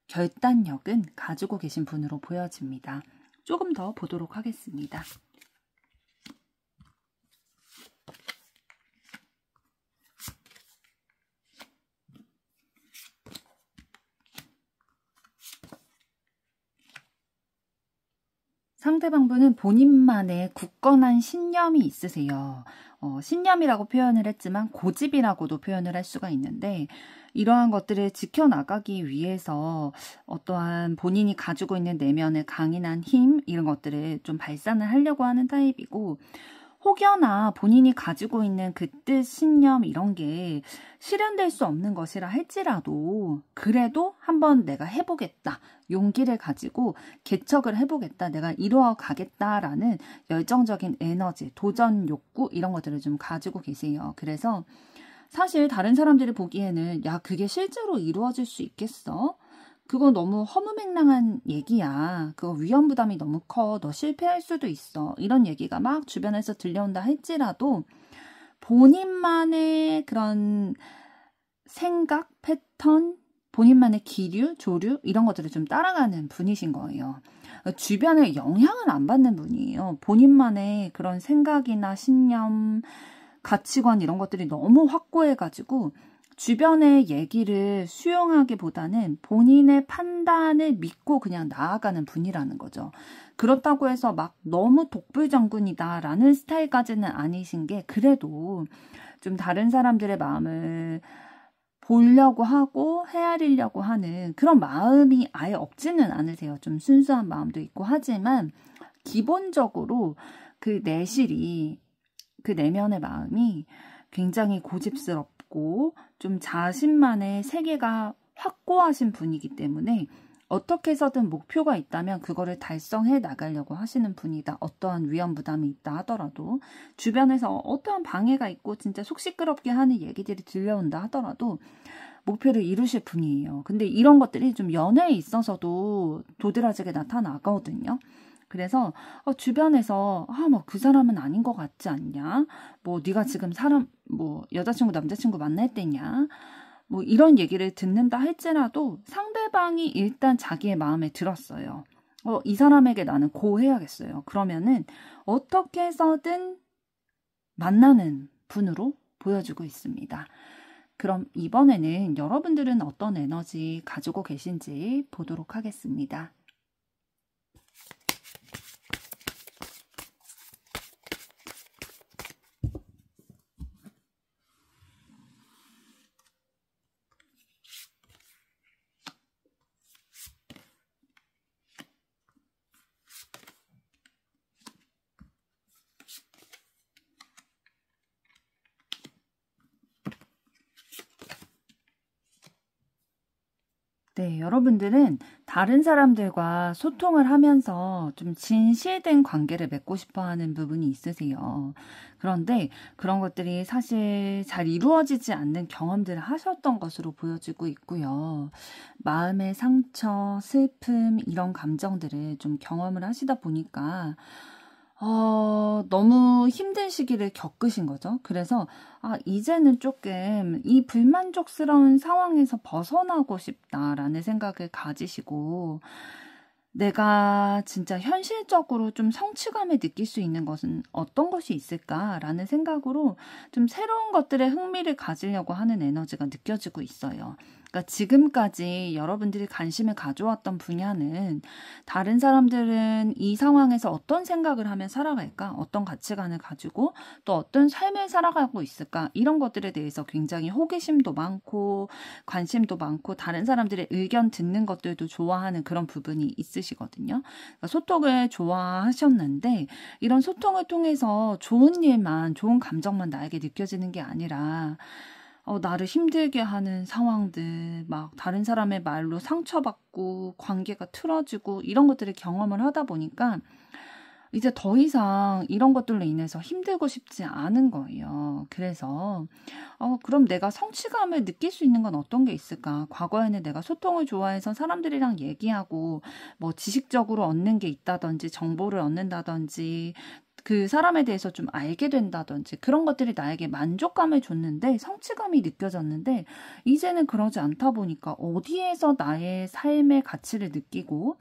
결단력은 가지고 계신 분으로 보여집니다. 조금 더 보도록 하겠습니다. 상대방 분은 본인만의 굳건한 신념이 있으세요. 신념이라고 표현을 했지만 고집이라고도 표현을 할 수가 있는데 이러한 것들을 지켜나가기 위해서 어떠한 본인이 가지고 있는 내면의 강인한 힘 이런 것들을 좀 발산을 하려고 하는 타입이고 혹여나 본인이 가지고 있는 그 뜻, 신념 이런 게 실현될 수 없는 것이라 할지라도 그래도 한번 내가 해보겠다. 용기를 가지고 개척을 해보겠다. 내가 이루어 가겠다라는 열정적인 에너지, 도전 욕구 이런 것들을 좀 가지고 계세요. 그래서 사실 다른 사람들이 보기에는 야, 그게 실제로 이루어질 수 있겠어? 그거 너무 허무맹랑한 얘기야. 그거 위험 부담이 너무 커. 너 실패할 수도 있어. 이런 얘기가 막 주변에서 들려온다 할지라도 본인만의 그런 생각, 패턴, 본인만의 기류, 조류 이런 것들을 좀 따라가는 분이신 거예요. 주변에 영향을 안 받는 분이에요. 본인만의 그런 생각이나 신념, 가치관 이런 것들이 너무 확고해가지고 주변의 얘기를 수용하기보다는 본인의 판단을 믿고 그냥 나아가는 분이라는 거죠. 그렇다고 해서 막 너무 독불장군이다라는 스타일까지는 아니신 게 그래도 좀 다른 사람들의 마음을 보려고 하고 헤아리려고 하는 그런 마음이 아예 없지는 않으세요. 좀 순수한 마음도 있고 하지만 기본적으로 그 내실이 그 내면의 마음이 굉장히 고집스럽고 좀 자신만의 세계가 확고하신 분이기 때문에 어떻게 해서든 목표가 있다면 그거를 달성해 나가려고 하시는 분이다. 어떠한 위험 부담이 있다 하더라도 주변에서 어떠한 방해가 있고 진짜 속 시끄럽게 하는 얘기들이 들려온다 하더라도 목표를 이루실 분이에요. 근데 이런 것들이 좀 연애에 있어서도 도드라지게 나타나거든요. 그래서 주변에서 뭐 그 사람은 아닌 것 같지 않냐? 뭐 네가 지금 사람 뭐 여자친구 남자친구 만났댔냐? 뭐 이런 얘기를 듣는다 할지라도 상대방이 일단 자기의 마음에 들었어요. 이 사람에게 나는 고해야겠어요. 그러면은 어떻게 해서든 만나는 분으로 보여주고 있습니다. 그럼 이번에는 여러분들은 어떤 에너지 가지고 계신지 보도록 하겠습니다. 네, 여러분들은 다른 사람들과 소통을 하면서 좀 진실된 관계를 맺고 싶어 하는 부분이 있으세요. 그런데 그런 것들이 사실 잘 이루어지지 않는 경험들을 하셨던 것으로 보여지고 있고요. 마음의 상처, 슬픔, 이런 감정들을 좀 경험을 하시다 보니까 너무 힘든 시기를 겪으신 거죠. 그래서, 이제는 조금 이 불만족스러운 상황에서 벗어나고 싶다라는 생각을 가지시고, 내가 진짜 현실적으로 좀 성취감을 느낄 수 있는 것은 어떤 것이 있을까라는 생각으로 좀 새로운 것들에 흥미를 가지려고 하는 에너지가 느껴지고 있어요. 그러니까 지금까지 여러분들이 관심을 가져왔던 분야는 다른 사람들은 이 상황에서 어떤 생각을 하면 살아갈까? 어떤 가치관을 가지고 또 어떤 삶을 살아가고 있을까? 이런 것들에 대해서 굉장히 호기심도 많고 관심도 많고 다른 사람들의 의견 듣는 것들도 좋아하는 그런 부분이 있으시거든요. 그러니까 소통을 좋아하셨는데 이런 소통을 통해서 좋은 일만, 좋은 감정만 나에게 느껴지는 게 아니라 나를 힘들게 하는 상황들, 막 다른 사람의 말로 상처받고 관계가 틀어지고 이런 것들을 경험을 하다 보니까 이제 더 이상 이런 것들로 인해서 힘들고 싶지 않은 거예요. 그래서 그럼 내가 성취감을 느낄 수 있는 건 어떤 게 있을까? 과거에는 내가 소통을 좋아해서 사람들이랑 얘기하고 뭐 지식적으로 얻는 게 있다든지 정보를 얻는다든지 그 사람에 대해서 좀 알게 된다든지 그런 것들이 나에게 만족감을 줬는데 성취감이 느껴졌는데 이제는 그러지 않다 보니까 어디에서 나의 삶의 가치를 느끼고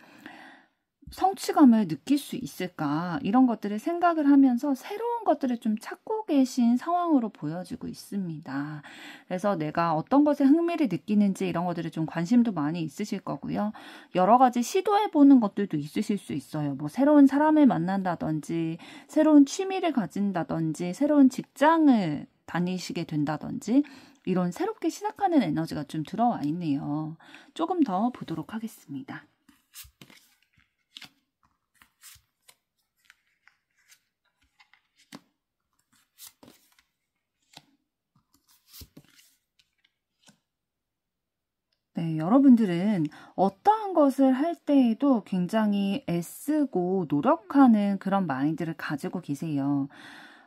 성취감을 느낄 수 있을까 이런 것들을 생각을 하면서 새로운 것들을 좀 찾고 계신 상황으로 보여지고 있습니다. 그래서 내가 어떤 것에 흥미를 느끼는지 이런 것들에 좀 관심도 많이 있으실 거고요. 여러 가지 시도해보는 것들도 있으실 수 있어요. 뭐 새로운 사람을 만난다든지 새로운 취미를 가진다든지 새로운 직장을 다니시게 된다든지 이런 새롭게 시작하는 에너지가 좀 들어와 있네요. 조금 더 보도록 하겠습니다. 네, 여러분들은 어떠한 것을 할 때에도 굉장히 애쓰고 노력하는 그런 마인드를 가지고 계세요.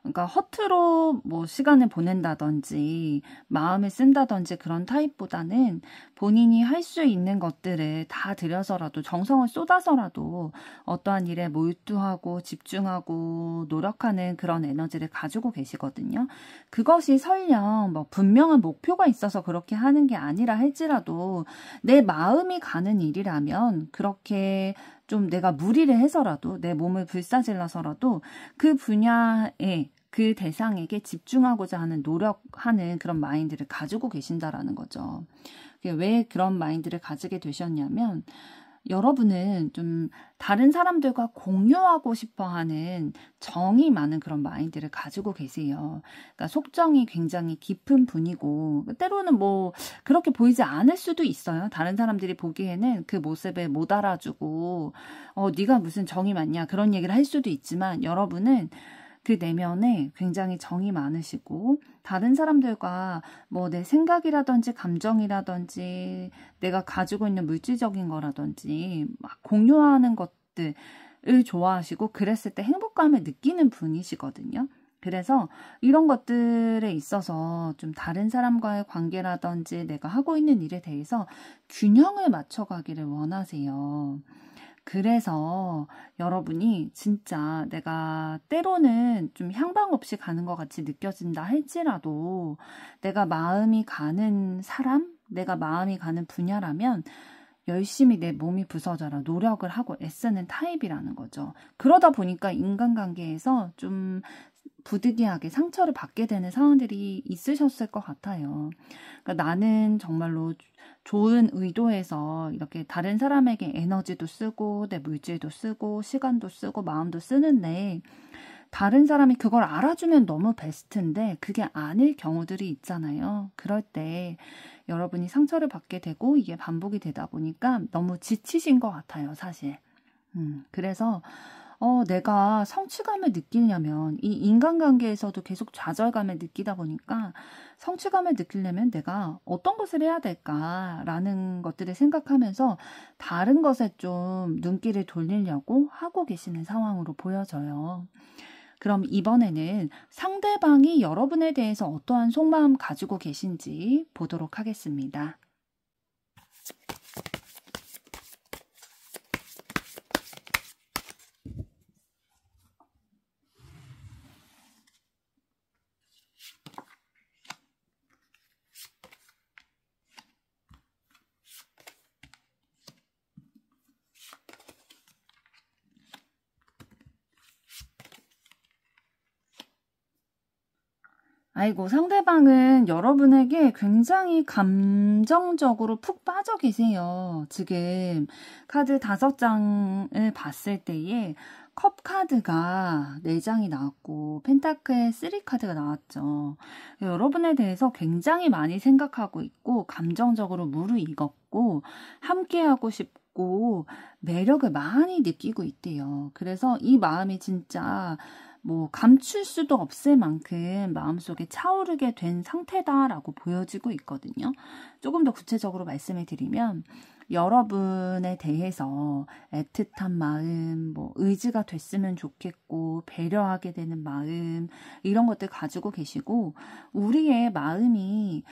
그러니까 허투루 뭐 시간을 보낸다든지 마음을 쓴다든지 그런 타입보다는 본인이 할 수 있는 것들을 다 들여서라도 정성을 쏟아서라도 어떠한 일에 몰두하고 집중하고 노력하는 그런 에너지를 가지고 계시거든요. 그것이 설령 뭐 분명한 목표가 있어서 그렇게 하는 게 아니라 할지라도 내 마음이 가는 일이라면 그렇게 좀 내가 무리를 해서라도 내 몸을 불사질러서라도 그 분야에 그 대상에게 집중하고자 하는 노력하는 그런 마인드를 가지고 계신다라는 거죠. 왜 그런 마인드를 가지게 되셨냐면 여러분은 좀 다른 사람들과 공유하고 싶어 하는 정이 많은 그런 마인드를 가지고 계세요. 그러니까 속정이 굉장히 깊은 분이고 때로는 뭐 그렇게 보이지 않을 수도 있어요. 다른 사람들이 보기에는 그 모습을 못 알아주고 네가 무슨 정이 많냐 그런 얘기를 할 수도 있지만 여러분은 그 내면에 굉장히 정이 많으시고 다른 사람들과 뭐 내 생각이라든지 감정이라든지 내가 가지고 있는 물질적인 거라든지 막 공유하는 것들을 좋아하시고 그랬을 때 행복감을 느끼는 분이시거든요. 그래서 이런 것들에 있어서 좀 다른 사람과의 관계라든지 내가 하고 있는 일에 대해서 균형을 맞춰가기를 원하세요. 그래서 여러분이 진짜 내가 때로는 좀 향방 없이 가는 것 같이 느껴진다 할지라도 내가 마음이 가는 사람, 내가 마음이 가는 분야라면 열심히 내 몸이 부서져라 노력을 하고 애쓰는 타입이라는 거죠. 그러다 보니까 인간관계에서 좀 부득이하게 상처를 받게 되는 상황들이 있으셨을 것 같아요. 그러니까 나는 정말로 좋은 의도에서 이렇게 다른 사람에게 에너지도 쓰고 내 물질도 쓰고 시간도 쓰고 마음도 쓰는데 다른 사람이 그걸 알아주면 너무 베스트인데 그게 아닐 경우들이 있잖아요. 그럴 때 여러분이 상처를 받게 되고 이게 반복이 되다 보니까 너무 지치신 것 같아요, 사실. 그래서 내가 성취감을 느끼려면 이 인간관계에서도 계속 좌절감을 느끼다 보니까 성취감을 느끼려면 내가 어떤 것을 해야 될까라는 것들을 생각하면서 다른 것에 좀 눈길을 돌리려고 하고 계시는 상황으로 보여져요. 그럼 이번에는 상대방이 여러분에 대해서 어떠한 속마음 가지고 계신지 보도록 하겠습니다. 아이고, 상대방은 여러분에게 굉장히 감정적으로 푹 빠져 계세요. 지금 카드 5장을 봤을 때에 컵 카드가 4장이 나왔고 펜타클 3 카드가 나왔죠. 여러분에 대해서 굉장히 많이 생각하고 있고 감정적으로 무르익었고 함께하고 싶고 매력을 많이 느끼고 있대요. 그래서 이 마음이 진짜 뭐 감출 수도 없을 만큼 마음속에 차오르게 된 상태다라고 보여지고 있거든요. 조금 더 구체적으로 말씀을 드리면 여러분에 대해서 애틋한 마음, 뭐 의지가 됐으면 좋겠고 배려하게 되는 마음 이런 것들 가지고 계시고 우리의 마음이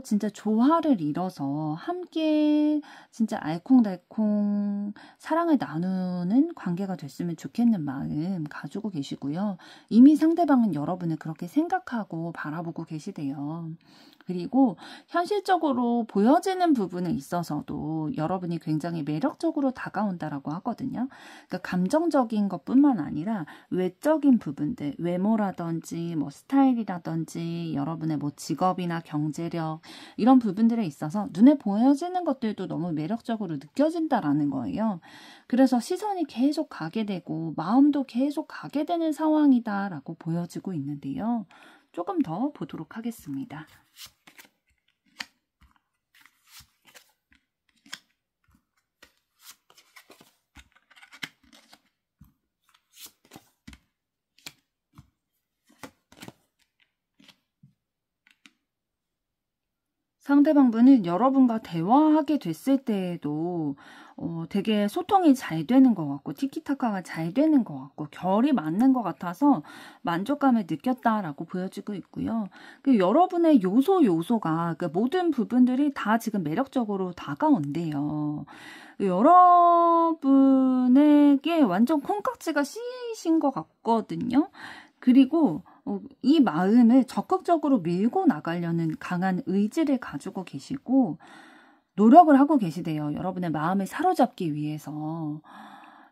진짜 조화를 이뤄서 함께 진짜 알콩달콩 사랑을 나누는 관계가 됐으면 좋겠는 마음 가지고 계시고요. 이미 상대방은 여러분을 그렇게 생각하고 바라보고 계시대요. 그리고 현실적으로 보여지는 부분에 있어서도 여러분이 굉장히 매력적으로 다가온다라고 하거든요. 그러니까 감정적인 것뿐만 아니라 외적인 부분들, 외모라든지 뭐 스타일이라든지 여러분의 뭐 직업이나 경제력 이런 부분들에 있어서 눈에 보여지는 것들도 너무 매력적으로 느껴진다라는 거예요. 그래서 시선이 계속 가게 되고 마음도 계속 가게 되는 상황이다라고 보여지고 있는데요. 조금 더 보도록 하겠습니다. 상대방분은 여러분과 대화하게 됐을 때에도 되게 소통이 잘 되는 것 같고 티키타카가 잘 되는 것 같고 결이 맞는 것 같아서 만족감을 느꼈다라고 보여지고 있고요. 여러분의 요소가 그 모든 부분들이 다 지금 매력적으로 다가온대요. 여러분에게 완전 콩깍지가 씌이신 것 같거든요. 그리고 이 마음을 적극적으로 밀고 나가려는 강한 의지를 가지고 계시고 노력을 하고 계시대요. 여러분의 마음을 사로잡기 위해서.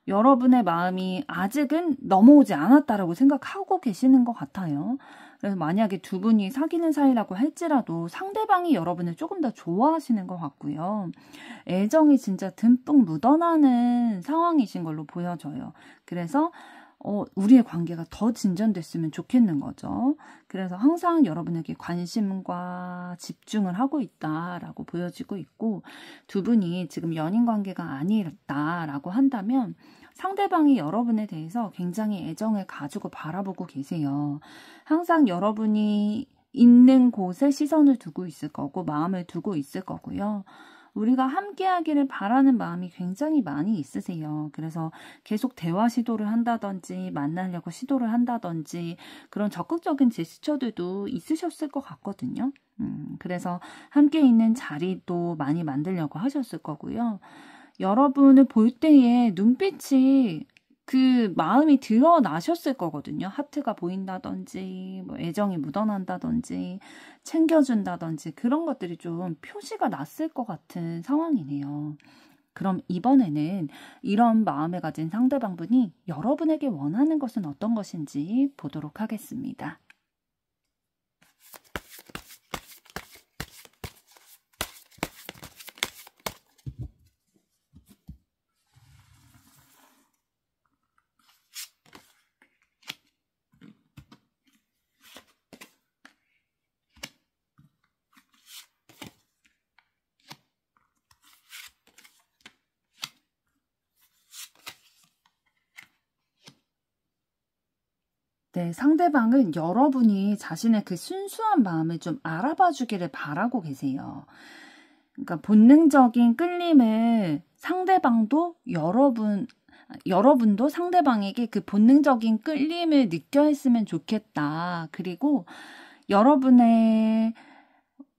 여러분의 마음이 아직은 넘어오지 않았다라고 생각하고 계시는 것 같아요. 그래서 만약에 두 분이 사귀는 사이라고 할지라도 상대방이 여러분을 조금 더 좋아하시는 것 같고요. 애정이 진짜 듬뿍 묻어나는 상황이신 걸로 보여져요. 그래서 우리의 관계가 더 진전됐으면 좋겠는 거죠. 그래서 항상 여러분에게 관심과 집중을 하고 있다라고 보여지고 있고 두 분이 지금 연인 관계가 아니다라고 한다면 상대방이 여러분에 대해서 굉장히 애정을 가지고 바라보고 계세요. 항상 여러분이 있는 곳에 시선을 두고 있을 거고 마음을 두고 있을 거고요. 우리가 함께 하기를 바라는 마음이 굉장히 많이 있으세요. 그래서 계속 대화 시도를 한다든지 만나려고 시도를 한다든지 그런 적극적인 제스처들도 있으셨을 것 같거든요. 그래서 함께 있는 자리도 많이 만들려고 하셨을 거고요. 여러분을 볼 때에 눈빛이 그 마음이 드러나셨을 거거든요. 하트가 보인다든지 뭐 애정이 묻어난다든지 챙겨준다든지 그런 것들이 좀 표시가 났을 것 같은 상황이네요. 그럼 이번에는 이런 마음을 가진 상대방분이 여러분에게 원하는 것은 어떤 것인지 보도록 하겠습니다. 네, 상대방은 여러분이 자신의 그 순수한 마음을 좀 알아봐 주기를 바라고 계세요. 그러니까 본능적인 끌림을 상대방도 여러분도 상대방에게 그 본능적인 끌림을 느껴 했으면 좋겠다. 그리고 여러분의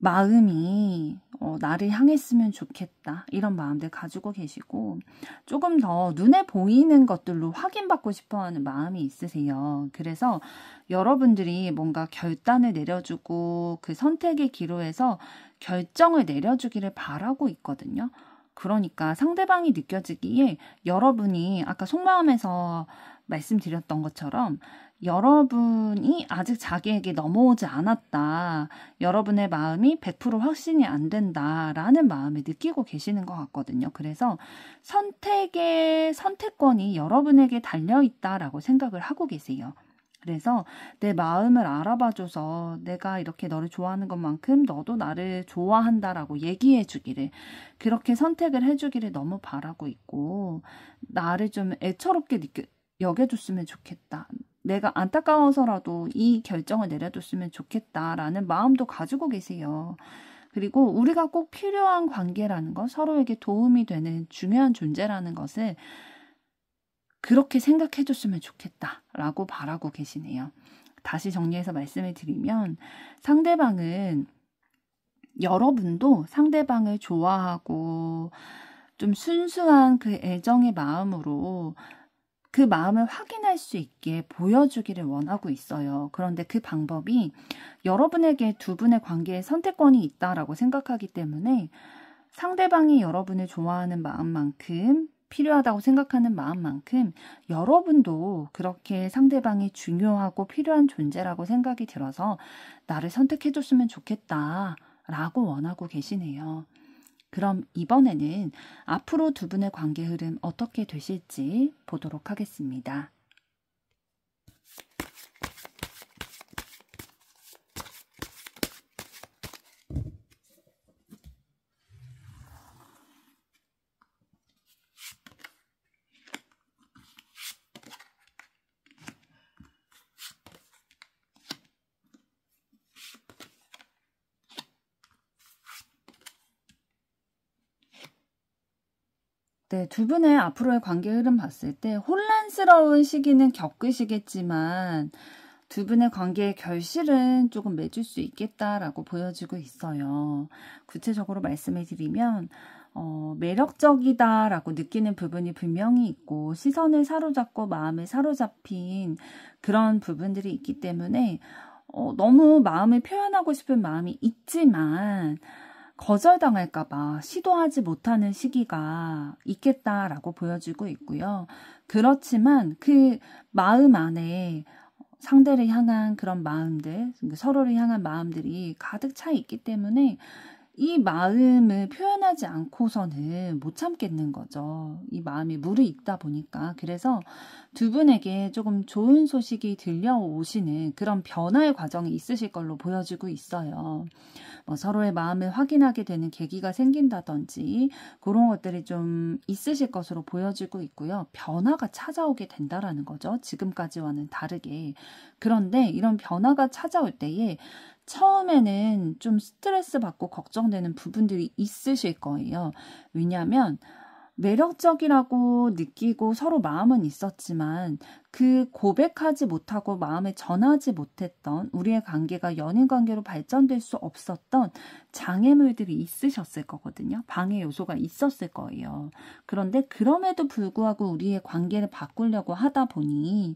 마음이 나를 향했으면 좋겠다. 이런 마음들 가지고 계시고 조금 더 눈에 보이는 것들로 확인받고 싶어하는 마음이 있으세요. 그래서 여러분들이 뭔가 결단을 내려주고 그 선택의 기로에서 결정을 내려주기를 바라고 있거든요. 그러니까 상대방이 느껴지기에 여러분이 아까 속마음에서 말씀드렸던 것처럼 여러분이 아직 자기에게 넘어오지 않았다. 여러분의 마음이 100% 확신이 안 된다라는 마음을 느끼고 계시는 것 같거든요. 그래서 선택권이 여러분에게 달려있다라고 생각을 하고 계세요. 그래서 내 마음을 알아봐줘서 내가 이렇게 너를 좋아하는 것만큼 너도 나를 좋아한다라고 얘기해 주기를 그렇게 선택을 해주기를 너무 바라고 있고 나를 좀 애처롭게 여겨줬으면 좋겠다. 내가 안타까워서라도 이 결정을 내려줬으면 좋겠다라는 마음도 가지고 계세요. 그리고 우리가 꼭 필요한 관계라는 것, 서로에게 도움이 되는 중요한 존재라는 것을 그렇게 생각해줬으면 좋겠다라고 바라고 계시네요. 다시 정리해서 말씀을 드리면 상대방은 여러분도 상대방을 좋아하고 좀 순수한 그 애정의 마음으로 그 마음을 확인할 수 있게 보여주기를 원하고 있어요. 그런데 그 방법이 여러분에게 두 분의 관계에 선택권이 있다라고 생각하기 때문에 상대방이 여러분을 좋아하는 마음만큼 필요하다고 생각하는 마음만큼 여러분도 그렇게 상대방이 중요하고 필요한 존재라고 생각이 들어서 나를 선택해줬으면 좋겠다라고 원하고 계시네요. 그럼 이번에는 앞으로 두 분의 관계 흐름 어떻게 되실지 보도록 하겠습니다. 네, 두 분의 앞으로의 관계 흐름 봤을 때 혼란스러운 시기는 겪으시겠지만 두 분의 관계의 결실은 조금 맺을 수 있겠다라고 보여지고 있어요. 구체적으로 말씀을 드리면 매력적이다라고 느끼는 부분이 분명히 있고 시선을 사로잡고 마음을 사로잡힌 그런 부분들이 있기 때문에 너무 마음을 표현하고 싶은 마음이 있지만 거절당할까봐 시도하지 못하는 시기가 있겠다라고 보여지고 있고요. 그렇지만 그 마음 안에 상대를 향한 그런 마음들, 서로를 향한 마음들이 가득 차 있기 때문에 이 마음을 표현하지 않고서는 못 참겠는 거죠. 이 마음이 무르익다 보니까. 그래서 두 분에게 조금 좋은 소식이 들려오시는 그런 변화의 과정이 있으실 걸로 보여지고 있어요. 서로의 마음을 확인하게 되는 계기가 생긴다든지 그런 것들이 좀 있으실 것으로 보여지고 있고요. 변화가 찾아오게 된다라는 거죠. 지금까지와는 다르게. 그런데 이런 변화가 찾아올 때에 처음에는 좀 스트레스 받고 걱정되는 부분들이 있으실 거예요. 왜냐하면 매력적이라고 느끼고 서로 마음은 있었지만 그 고백하지 못하고 마음에 전하지 못했던 우리의 관계가 연인 관계로 발전될 수 없었던 장애물들이 있으셨을 거거든요. 방해 요소가 있었을 거예요. 그런데 그럼에도 불구하고 우리의 관계를 바꾸려고 하다 보니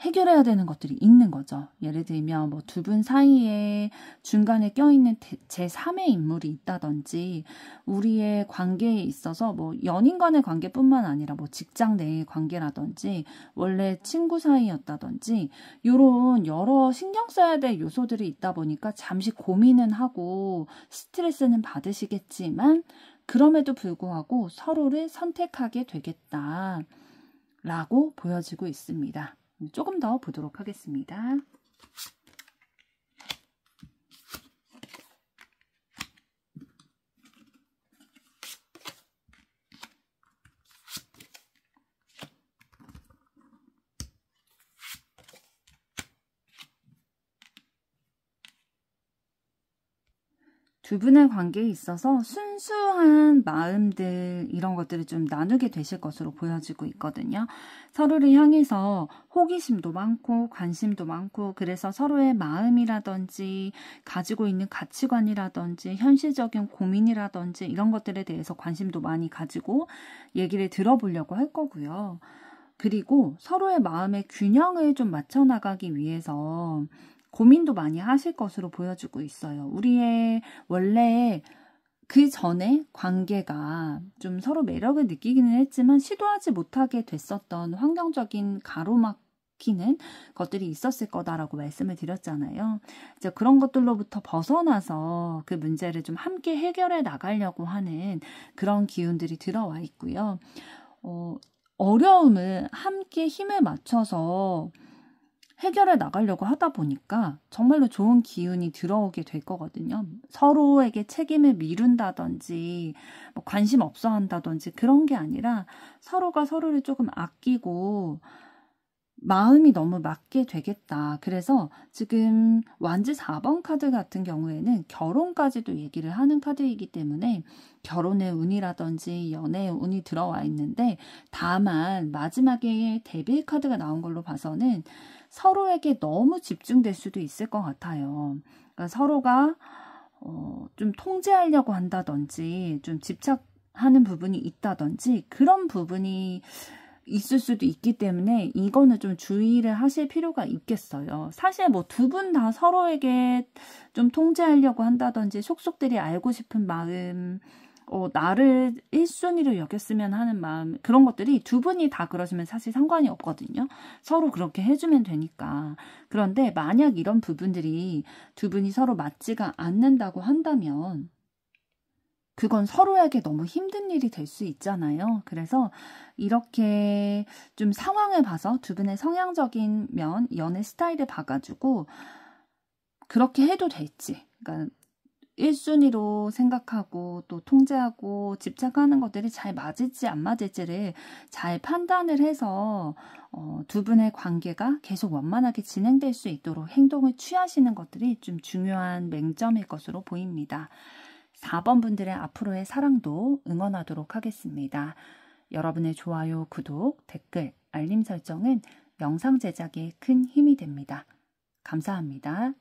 해결해야 되는 것들이 있는 거죠. 예를 들면 두 분 사이에 중간에 껴있는 제3의 인물이 있다든지 우리의 관계에 있어서 연인 간의 관계뿐만 아니라 직장 내의 관계라든지 원래 친구 사이였다든지 이런 여러 신경 써야 될 요소들이 있다 보니까 잠시 고민은 하고 스트레스는 받으시겠지만 그럼에도 불구하고 서로를 선택하게 되겠다라고 보여지고 있습니다. 조금 더 보도록 하겠습니다. 두 분의 관계에 있어서 순수한 마음들 이런 것들을 좀 나누게 되실 것으로 보여지고 있거든요. 서로를 향해서 호기심도 많고 관심도 많고 그래서 서로의 마음이라든지 가지고 있는 가치관이라든지 현실적인 고민이라든지 이런 것들에 대해서 관심도 많이 가지고 얘기를 들어보려고 할 거고요. 그리고 서로의 마음의 균형을 좀 맞춰 나가기 위해서 고민도 많이 하실 것으로 보여지고 있어요. 우리의 원래 그 전에 관계가 좀 서로 매력을 느끼기는 했지만 시도하지 못하게 됐었던 환경적인 가로막히는 것들이 있었을 거다라고 말씀을 드렸잖아요. 이제 그런 것들로부터 벗어나서 그 문제를 좀 함께 해결해 나가려고 하는 그런 기운들이 들어와 있고요. 어려움을 함께 힘을 맞춰서 해결해 나가려고 하다 보니까 정말로 좋은 기운이 들어오게 될 거거든요. 서로에게 책임을 미룬다든지 관심 없어 한다든지 그런 게 아니라 서로가 서로를 조금 아끼고 마음이 너무 맞게 되겠다. 그래서 지금 완지 4번 카드 같은 경우에는 결혼까지도 얘기를 하는 카드이기 때문에 결혼의 운이라든지 연애의 운이 들어와 있는데 다만 마지막에 데빌 카드가 나온 걸로 봐서는 서로에게 너무 집중될 수도 있을 것 같아요. 그러니까 서로가 좀 통제하려고 한다든지 좀 집착하는 부분이 있다든지 그런 부분이 있을 수도 있기 때문에 이거는 좀 주의를 하실 필요가 있겠어요. 사실 두 분 다 서로에게 좀 통제하려고 한다든지 속속들이 알고 싶은 마음, 나를 1순위로 여겼으면 하는 마음 그런 것들이 두 분이 다 그러시면 사실 상관이 없거든요. 서로 그렇게 해주면 되니까. 그런데 만약 이런 부분들이 두 분이 서로 맞지가 않는다고 한다면 그건 서로에게 너무 힘든 일이 될 수 있잖아요. 그래서 이렇게 좀 상황을 봐서 두 분의 성향적인 면, 연애 스타일을 봐가지고 그렇게 해도 될지, 그러니까 1순위로 생각하고 또 통제하고 집착하는 것들이 잘 맞을지 안 맞을지를 잘 판단을 해서 두 분의 관계가 계속 원만하게 진행될 수 있도록 행동을 취하시는 것들이 좀 중요한 맹점일 것으로 보입니다. 4번 분들의 앞으로의 사랑도 응원하도록 하겠습니다. 여러분의 좋아요, 구독, 댓글, 알림 설정은 영상 제작에 큰 힘이 됩니다. 감사합니다.